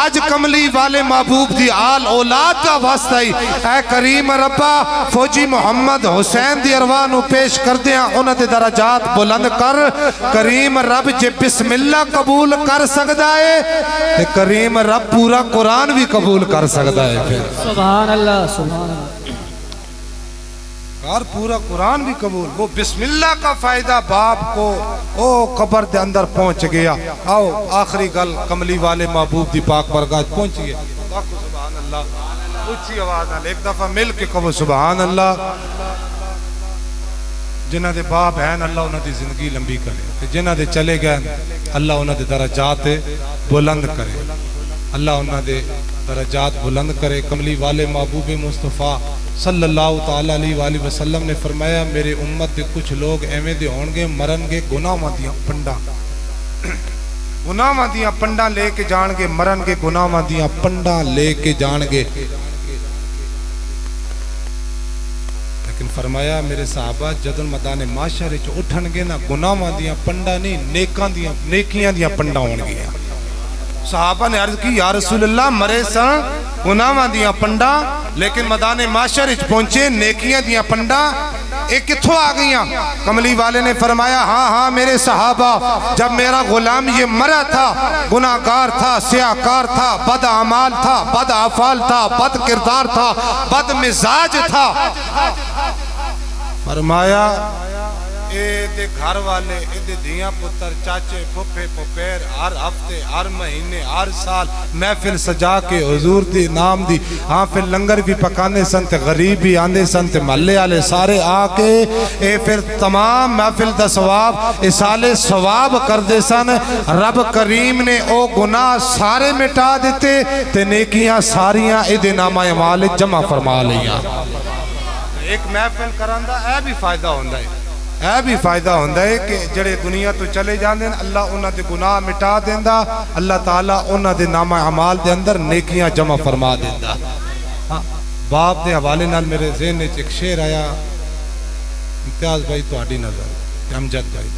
آج کملی والے محبوب دی آل اولاد دا واسطہ ہی اے کریم ربا فوجی محمد حسین دی ارواح نو پیش کر دیاں انہاں دے درجات بلند کر. کریم رب جے بسم اللہ قبول کر سکدا ہے تے کریم رب پورا قرآن بھی قبول کر سکدا ہے. سبحان اللہ سبحان اللہ. اور پورا قرآن بھی قبول. وہ بسم اللہ کا فائدہ باپ کو او قبر دے اندر پہنچ گیا. آؤ آخری گل کملی والے محبوب دی پاک برگاہ پہنچ گیا. سبحان اللہ اچھی آواز نال ایک دفعہ مل کے کہو سبحان اللہ. جنہ دے باپ ہیں اللہ انہاں دی زندگی لمبی کرے، جنہ دے چلے گئے اللہ انہاں دے درجات بلند کرے، اللہ انہاں دے درجات بلند کرے. کملی والے محبوب مصطفیٰ صلی اللہ تعالیٰ علیہ وآلہ وسلم نے فرمایا میرے امت دے کچھ لوگ ایویں دے ہون گے مرن گے گناہاں دیاں پنڈاں، گناہاں دیاں پنڈاں لے کے جان گے، مرن گے گناہاں دیاں پنڈاں لے کے جان گے. لیکن فرمایا میرے صحابہ جدن میدان معاشر وچ اٹھن گے نا گناہاں دیاں پنڈاں نہیں نیکیاں دیاں پنڈاں ہون گیاں. صحابہ نے عرض کی یا رسول اللہ مرے سن گناہاں دیاں پنڈاں لیکن میدان معاشر وچ پہنچے نیکیاں دیاں پنڈاں یہ کتھوں آ گئیاں؟ کملی والے نے فرمایا ہاں ہاں میرے صحابہ، جب میرا غلام یہ مرا تھا، گناہگار تھا، سیاہکار تھا، بد اعمال تھا، بد افعال تھا، بد کردار تھا، بد مزاج تھا، فرمایا اے دے گھر والے، اے دے دیاں پتر، چاچے، پھپھے، پھپھیر ہر ہفتے، ہر مہینے، ہر سال محفل سجا کے حضور دی نام دی ہاں پھر لنگر بھی پکانے سن تے غریب بھی آندے سن تے محلے والے سارے آ کے اے پھر تمام محفل دا ثواب اسالے ثواب کر دے سن۔ رب کریم نے او گناہ سارے مٹا دیتے تے نیکیاں ساریاں اے دے نامہ اعمال جمع فرما لیاں۔ ایک محفل کراندا اے بھی فائدہ ہوندا ہے، اے بھی فائدہ ہوندہ ہے کہ جڑے دنیا تو چلے جاندے ہیں اللہ انہاں دے گناہ مٹا دیندہ، اللہ تعالیٰ انہاں دے نامہ اعمال دے اندر نیکیاں جمع فرما دیندہ۔ باپ دے حوالے نال میرے ذہن میں ایک شعر آیا، امتیاز بھائی تہاڈی نظر، امجد بھائی،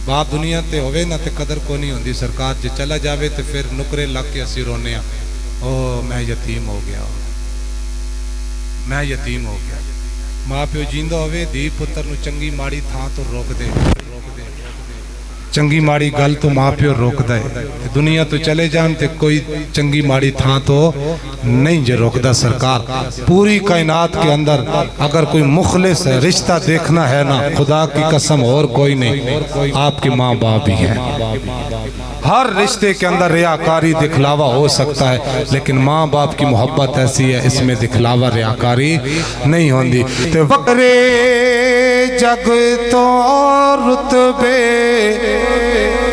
باپ دنیا تے ہوئے نہ تے قدر کو نہیں ہوندی، سرکار جے چلا جاوے تے پھر نکرے لگ کے اسی رونے ہیں، او میں یتیم ہو گیا، میں یتیم ہو گیا۔ ماں پیو جیندہ ہوئے دی پتر نو چنگی ماڑی تھا تو روک دے، چنگی ماڑی گل تو ماں پیو روک دے، دنیا تو چلے جان تے کوئی چنگی ماڑی تھا تو نہیں جے روک دا۔ سرکار پوری کائنات کے اندر اگر کوئی مخلص رشتہ دیکھنا ہے نا، خدا کی قسم اور کوئی نہیں، آپ کے ماں باپ ہی ہیں۔ ہر رشتے کے اندر ریاکاری دکھلاوا ہو سکتا ہے لیکن ماں باپ کی محبت ایسی ہے اس میں دکھلاوا ریاکاری نہیں ہوندی۔ تے وکرے جگ تو رتبے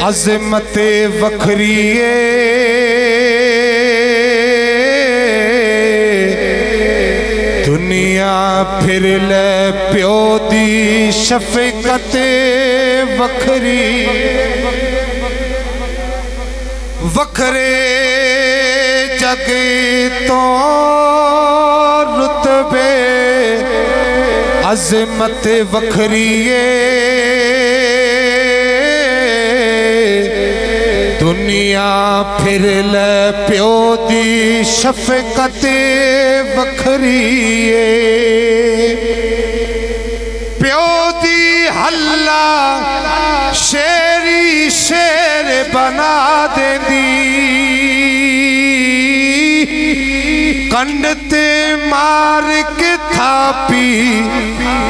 عظمت وکھریے، دنیا پھر لے پیو دی شفقت وکھری، وکھرے جگ تو رتبے عظمت وکھریے، دنیا پھر لے پیو دی شفقت وکھریے، پیو دی حلہ شیری شیر بنا دیں دی، کنڈ تے مار کے تھاپی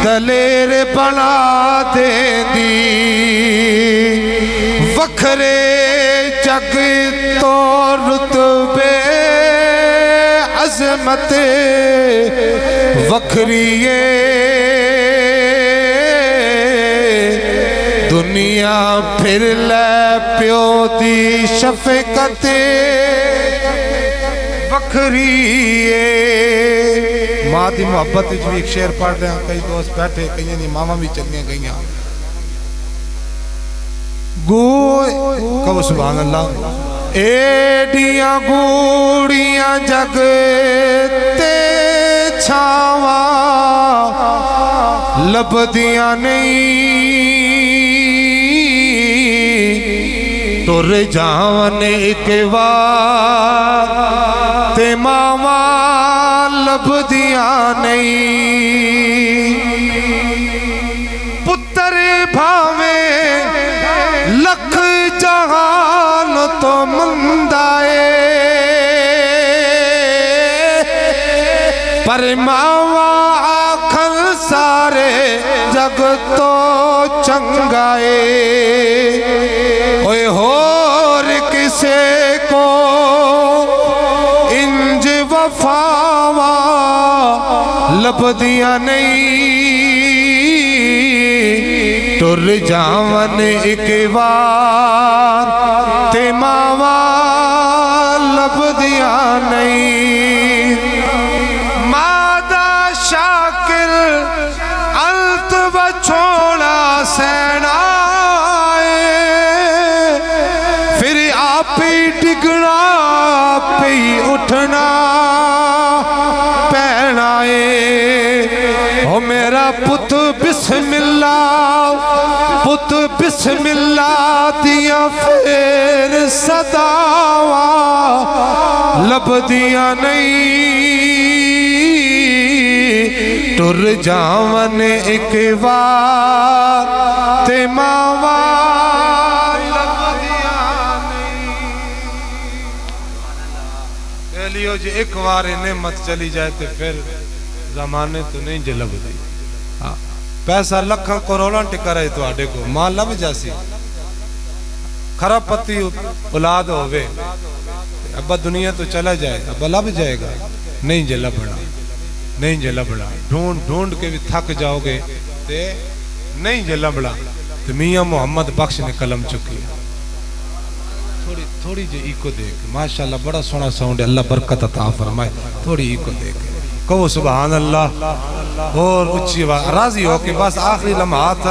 دلیر بنا دیں دی، وکھرے جگ تو رتبے عظمت وکھریے، دنیا پھر لے پیو دی شفقت وکھریے۔ ماں دی محبت جو ایک شعر پڑھ رہے ہیں، کئی دوست بیٹھے، کئی نہیں ماما بھی چنگے گئیاں، کہو سبحان اللہ۔ ایڈیاں گوڑیاں جگ تے چھاواں لبدیاں نہیں، تر جاون ایک وار تے ماواں لبدیاں نہیں، پتر بھاویں لکھ جہان تو مندائے، پر ماواں آکھن سارے جگ تو چنگائے، اوے ہور کسے کو انج وفاواں لبدیاں نہیں، ٹر جاون ایک وار تے ماواں لبدیاں نہیں، مادہ شاکر الت بچھوڑا سینا، پھر آپ ہی ڈگنا آپ ہی اٹھنا پینا ہے، او میرا پت بسم اللہ، پت بسم اللہ دیا پھر صداواں لبدیاں نہیں، ٹر جاون ایک وار تے ماوا لبدیاں نہیں لیو جی ایک وار نعمت چلی جائے تے پھر زمانے تو نہیں جے لب دی پیسہ لکھاں کروڑاں ٹکا رہے تو آڈے کو ماں لب جاسی خراب پتی اولاد ہوئے ابا دنیا تو چلا جائے ابا لب جائے گا نہیں جے لبڑا نہیں جے لبڑا ڈھونڈ ڈھونڈ کے بھی تھک جاؤ گے تے نہیں جے لبڑا تو میاں محمد بخش نے قلم چکی تھوڑی جے ایکو دیکھ ماشاءاللہ بڑا سونا ساؤنڈ ہے اللہ برکت عطا فرمائے تھوڑی ایکو دیکھ کہو سبحان اللہ اور اچھی راضی ہو کہ بس آخری لمحات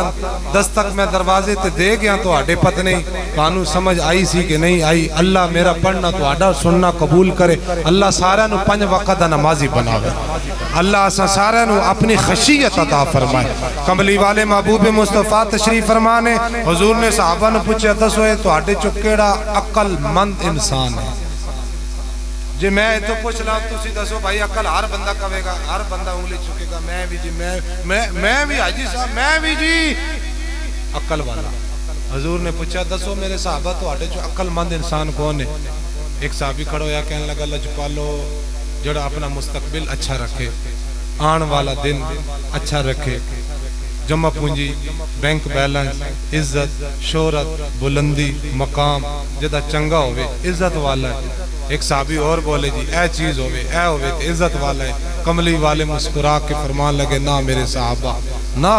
دستک میں دروازے تے دے گیا تو آڈے پتہ نہیں کانو سمجھ آئی سی کہ نہیں آئی اللہ میرا پڑھنا تو آڈا سننا قبول کرے اللہ سارے نو 5 وقت نمازی بناوے اللہ سارے نو اپنی خشیت عطا فرمائے کملی والے محبوب مصطفیٰ تشریف فرمانے حضور نے صحابہ نے پوچھا دسوئے تو آڈے چکیڑا عقل مند انسان ہے جی میں تو پوچھ لاؤں تو سی دسو بھائی عقل ہر بندہ کہے گا ہر بندہ انگلی چکے گا میں بھی جی میں بھی حاجی صاحب میں بھی جی عقل والا حضور نے پوچھا دسو میرے صحابہ تو آڈے جو عقل مند انسان کون ہے ایک صحابی کھڑو یا کہنے لگا لجپالو جڑا اپنا مستقبل اچھا رکھے آن والا دن اچھا رکھے جمع پونجی بینک بیلنس عزت شہرت بلندی مقام جدا چنگا ہوئے عزت والا ہے ایک صحابی اور بولے جی اے چیز ہوئے عزت والا ہے کملی والے مسکرا کے فرمان لگے نہ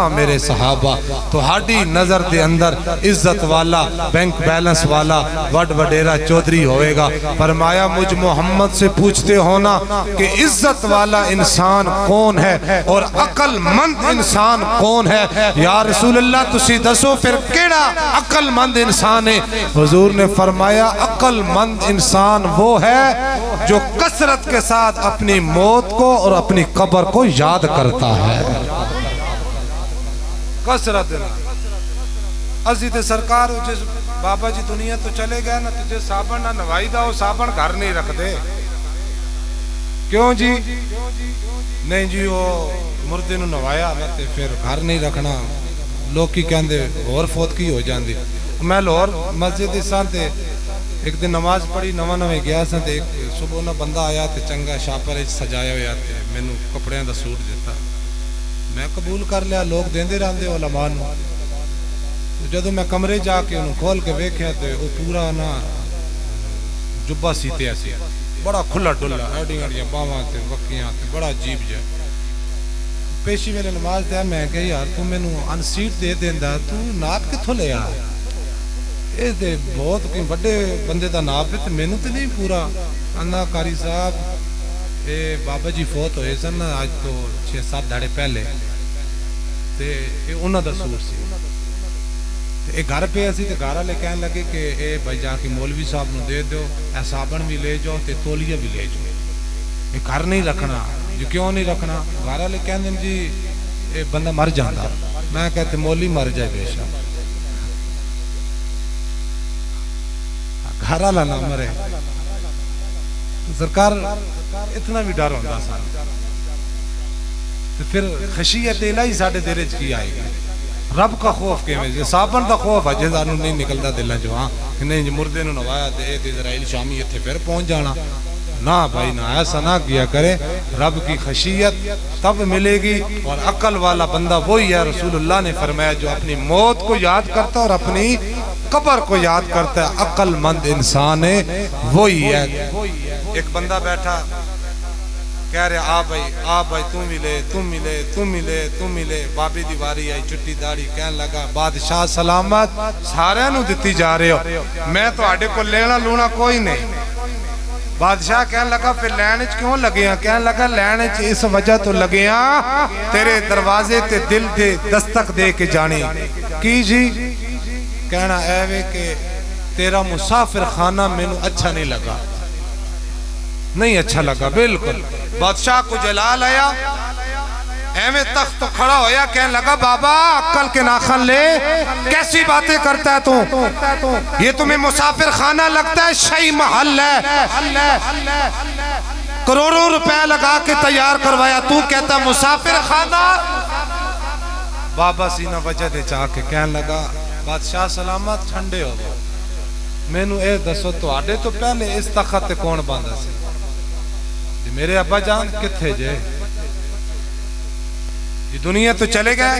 میرے صحابہ تو ہاڈی نظر دے اندر عزت والا بینک بیلنس والا وڈ وڈیرا چودھری ہوئے گا فرمایا مجھ محمد سے پوچھتے ہونا کہ عزت والا انسان کون ہے اور عقل مند انسان کون ہے یا رسول اللہ تسی دسو پھر کیڑا عقل مند انسان ہے حضور نے فرمایا عقل مند انسان وہ ہے جو کثرت کے ساتھ اپنی موت کو اور اپنی قبر کو یاد کرتا ہے کثرت عزیز سرکار جس بابا جی دنیا تو چلے گئے نا تجھے صابن نہ نوائی دا وہ صابن گھر نہیں رکھ دے کیوں جی نہیں جی وہ مردے نو نوایا تے پھر گھر نہیں رکھنا لوگ کی کہندے اور فوت کی ہو جاندی میں لاہور مسجد سان تے ایک دن نماز پڑھی نویں گیا سا تے صبح نہ بندہ آیا تے چنگا شاپر سجایا ہویا تے مینوں کپڑیاں دا سوٹ دیتا میں قبول کر لیا لوگ دیندے رہندے علماء نو جدوں میں کمرے جا کے انہوں کھول کے ویکھیا تے وہ پورا نا جبا سیتے سی بڑا کھلا ڈلا ایڈیاں باواں تے وکیاں تے بڑا عجیب جا پیشی ویلے نماز دیا میں کہ یار تو مینوں ان سیٹ دے دیندا تو ناپ کتھوں لے آ اے دے بہت کوئی بڑے بندے دا ناپ ہے تے مینوں تے نہیں پورا انا قاری صاحب اے بابا جی فوت ہوئے سن آج تو 6-7 دھاڑے پہلے تے اے انہاں دا سور سی تے اے گھر پہ اسی تے گھر والے کہنے لگے کہ اے بھائی جا کے مولوی صاحب نو دے دیو اے صابن بھی لے جاؤ تے تولیہ بھی لے جاؤ اے گھر نہیں رکھنا جو کیوں نہیں رکھنا گھر والے کہندے جی اے بندہ مر جاندا میں کہتے مولوی مر جائے بے شک گھر والا نہ مرے سرکار اتنا بھی ڈر ہوتا سا تو پھر خشیت الہی ساڈے دل وچ کی آئے گی رب کا خوف کیویں صابن دا خوف اجے سانوں نہیں نکلدا دلاں چوں ہاں کہ نہیں مردے نوں نوایا تے اسرائیل شامی ایتھے پھر پہنچ جانا نہ بھائی نہ ایسا نہ کیا کرے رب کی خشیت تب ملے گی اور عقل والا بندہ وہی ہے رسول اللہ نے فرمایا جو اپنی موت کو یاد کرتا اور اپنی قبر کو یاد کرتا ہے عقل مند انسان ہے وہی ہے ایک بندہ بیٹھا کہہ رہے آ بھائی تم ملے بابی دیواری آئی چٹی داڑی کہنے لگا بادشاہ سلامت سارے نو دیتی جا رہے ہو میں تو آڈے کو لینا لونا کوئی نہیں بادشاہ کہنے لگا پھر لینچ کیوں لگیاں کہنے لگا لینچ اس وجہ تو لگیاں تیرے دروازے تے دل دے دستک دے کے جانی کی جی کہنا ایوے کہ تیرا مسافر خانہ میں نو اچھا نہیں لگا نہیں اچھا لگا بالکل بادشاہ کو جلال آیا ایویں تخت تو کھڑا ہویا کہنے لگا بابا عقل کے ناخن لے کیسی باتیں کرتا ہے تو یہ تمہیں مسافر خانہ لگتا ہے شہی محل ہے کروڑوں روپے لگا کے تیار کروایا، تو کہتا مسافر خانہ۔ بابا سینہ وجہ دے چاہ کے کہنے لگا بادشاہ سلامت ٹھنڈے ہو گئے، میں نو اے دسو تو آڈے تو پہلے اس تخت کون باندھا سی؟ میرے ابا جان کتھے جے؟ یہ دنیا تو چلے گئے،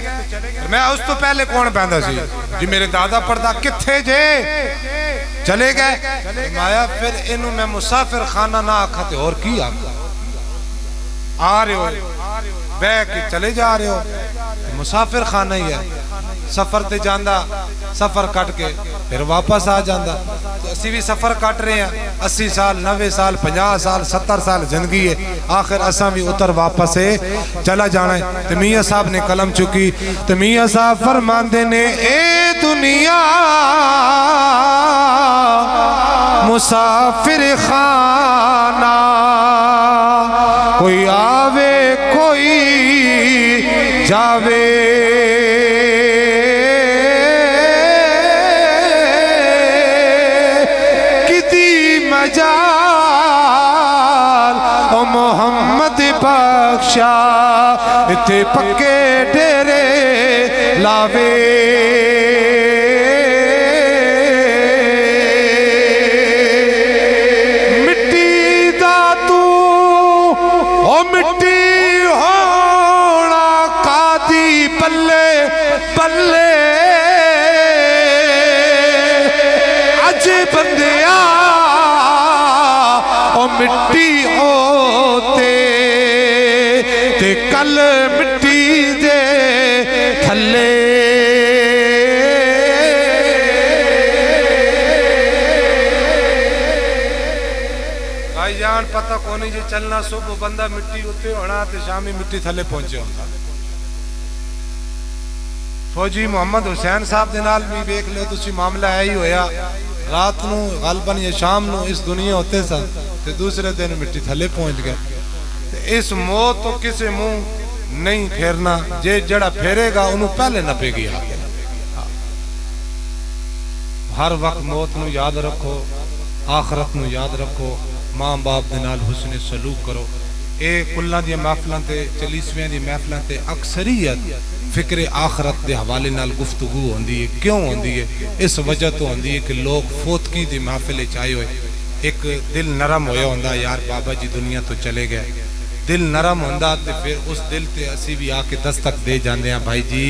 میں اس تو پہلے کون باندھا سی؟ جی میرے دادا پردہ کتھے جے؟ چلے گئے۔ فرمایا پھر انہوں میں مسافر خانہ نہ آکھا تے اور کی آکھا؟ آ رہے ہو بے کے چلے جا رہے ہو، مسافر خانہ ہی ہے، سفر تے جاندہ سفر کٹ کے پھر واپس آ جاندہ۔ تو اسی بھی سفر کٹ رہے ہیں، 80 سال 90 سال 50 سال 70 سال زندگی ہے، آخر اساں بھی اتر واپس ہے چلا جانا ہے۔ تو میاں صاحب نے قلم چکی، تو میاں صاحب فرماندے نے اے دنیا مسافر خانہ، کوئی آوے کوئی جاوے، کتی مجال او محمد بخشا، اتھے پکے ڈیرے لاوے۔ مٹی دا تو او مٹی ہونا قادی پلے پلے، اج بندیا او مٹی ہوتے تے کل مٹی دے تھلے۔ بھائی جان پتہ کونی جی چلنا، صبح بندہ مٹی ہوتے ہونا تے شامی مٹی تھلے پہنچے ہوتا۔ فوجی محمد حسین صاحب دے نال بھی دیکھ لے تسی معاملہ ہے ہی ہویا، رات نو غالباً یا شام نو اس دنیا ہوتے سا تے دوسرے دن مٹی تھلے پہنچ گئے۔ اس موت تو کسے منہ نہیں پھیرنا، جے جڑا پھیرے گا انہوں پہلے نہ پے گی آگے۔ ہر وقت موت نو یاد رکھو، آخرت نو یاد رکھو، ماں باپ دے نال حسن سلوک کرو۔ اے کلاں دی محفلاں تے چلیسویں دی محفلاں تے اکثریت فکر آخرت دے حوالے نال گفتگو ہوندی ہے۔ کیوں ہوندی ہے؟ اس وجہ تو ہوندی ہے کہ لوگ فوتگی دی محفل چاہے ہوئے، ایک دل نرم ہویا ہوندا یار بابا جی دنیا تو چلے گئے، دل نرم ہوندا تے پھر اس دل تے اسی بھی آ کے دستک دے جاندے ہیں، بھائی جی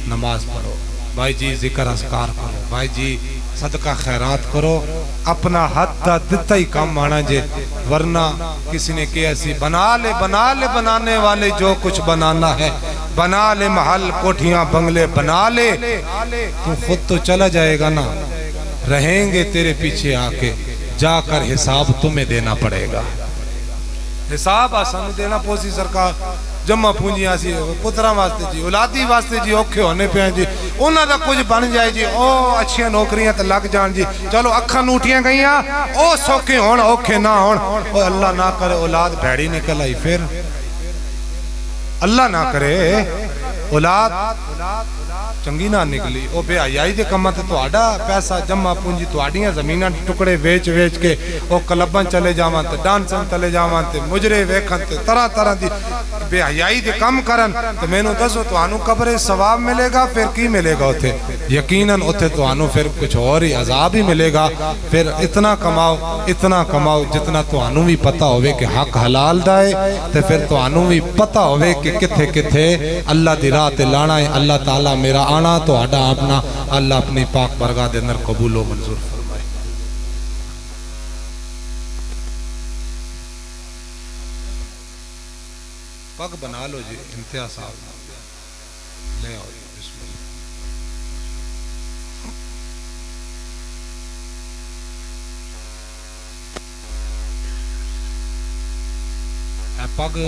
نماز پڑھو، بھائی جی ذکر اذکار کرو، بھائی جی صدقہ خیرات کرو، اپنا حد دا دتا ہی کام آنا جے، ورنہ کسی نے کہا سی بنا لے بنانے والے جو کچھ بنانا ہے، بنا لے محل کوٹھیاں بنگلے بنا لے، تو خود تو چلا جائے گا نا، رہیں گے تیرے پیچھے آ کے، جا کر حساب تمہیں دینا پڑے گا۔ حساب آسان دینا پوسی سرکار، جمع پونجیاں سی پترہ واسطے جی، اولادی واسطے جی اوکھے ہونے پہ ہیں جی، انہاں دا کچھ بن جائے جی، او اچھیاں نوکریاں تے لگ جان جی، چلو اکھاں نوٹیاں گئیاں، او سوکھے ہون اوکھے نہ ہون، او اللہ نہ کرے اولاد بھیڑی نکل آئی، پھر اللہ نہ کرے اولاد چنگی نہ نکلی، او بے حیائی دے کماں تے تہاڈا پیسہ جمع پونجی تہاڈیاں زمیناں ٹکڑے ویچ کے او کلباں چلے جاواں تے ڈانساں چلے جاواں تے مجرے ویکھن تے طرح طرح دی بے حیائی دے کم کرن تے مینوں دسو تانوں قبر ثواب ملے گا، پھر کی ملے گا اوتھے؟ یقیناً اوتھے تانوں پھر کچھ اور ہی عذاب ہی ملے گا۔ پھر اتنا کماؤ جتنا تانوں بھی پتہ ہوے کہ حق حلال دا ہے، تے پھر تانوں بھی پتہ ہوے کہ کتھے اللہ دی راہ تے لانا ہے۔ اللہ تعالیٰ میرا آنا تو آڈا اپنا اللہ اپنی پاک برگاہ دے اندر قبول و منظور فرمائے۔ پگ بنا لو جی، انتہا صاحب لے آؤ جی، بسم اللہ۔ پگ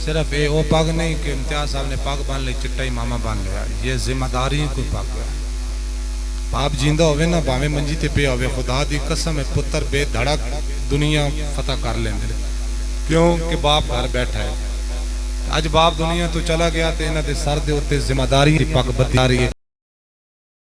صرف او پگ نہیں کہ امتیاز صاحب نے پگ بان لے چٹا امامہ بان لیا، یہ ذمہ داری کوئی پگ ہے۔ باپ جیندہ ہوئے نا باویں منجی تے پہ ہوئے، خدا دی قسم ہے پتر بے دھڑک دنیا فتح کر لیں دے، کیوں کہ باپ گھر بیٹھا ہے۔ آج باپ دنیا تو چلا گیا تے انہاں دے سر دے ہوتے ذمہ داری پگ بتی آ رہی ہے۔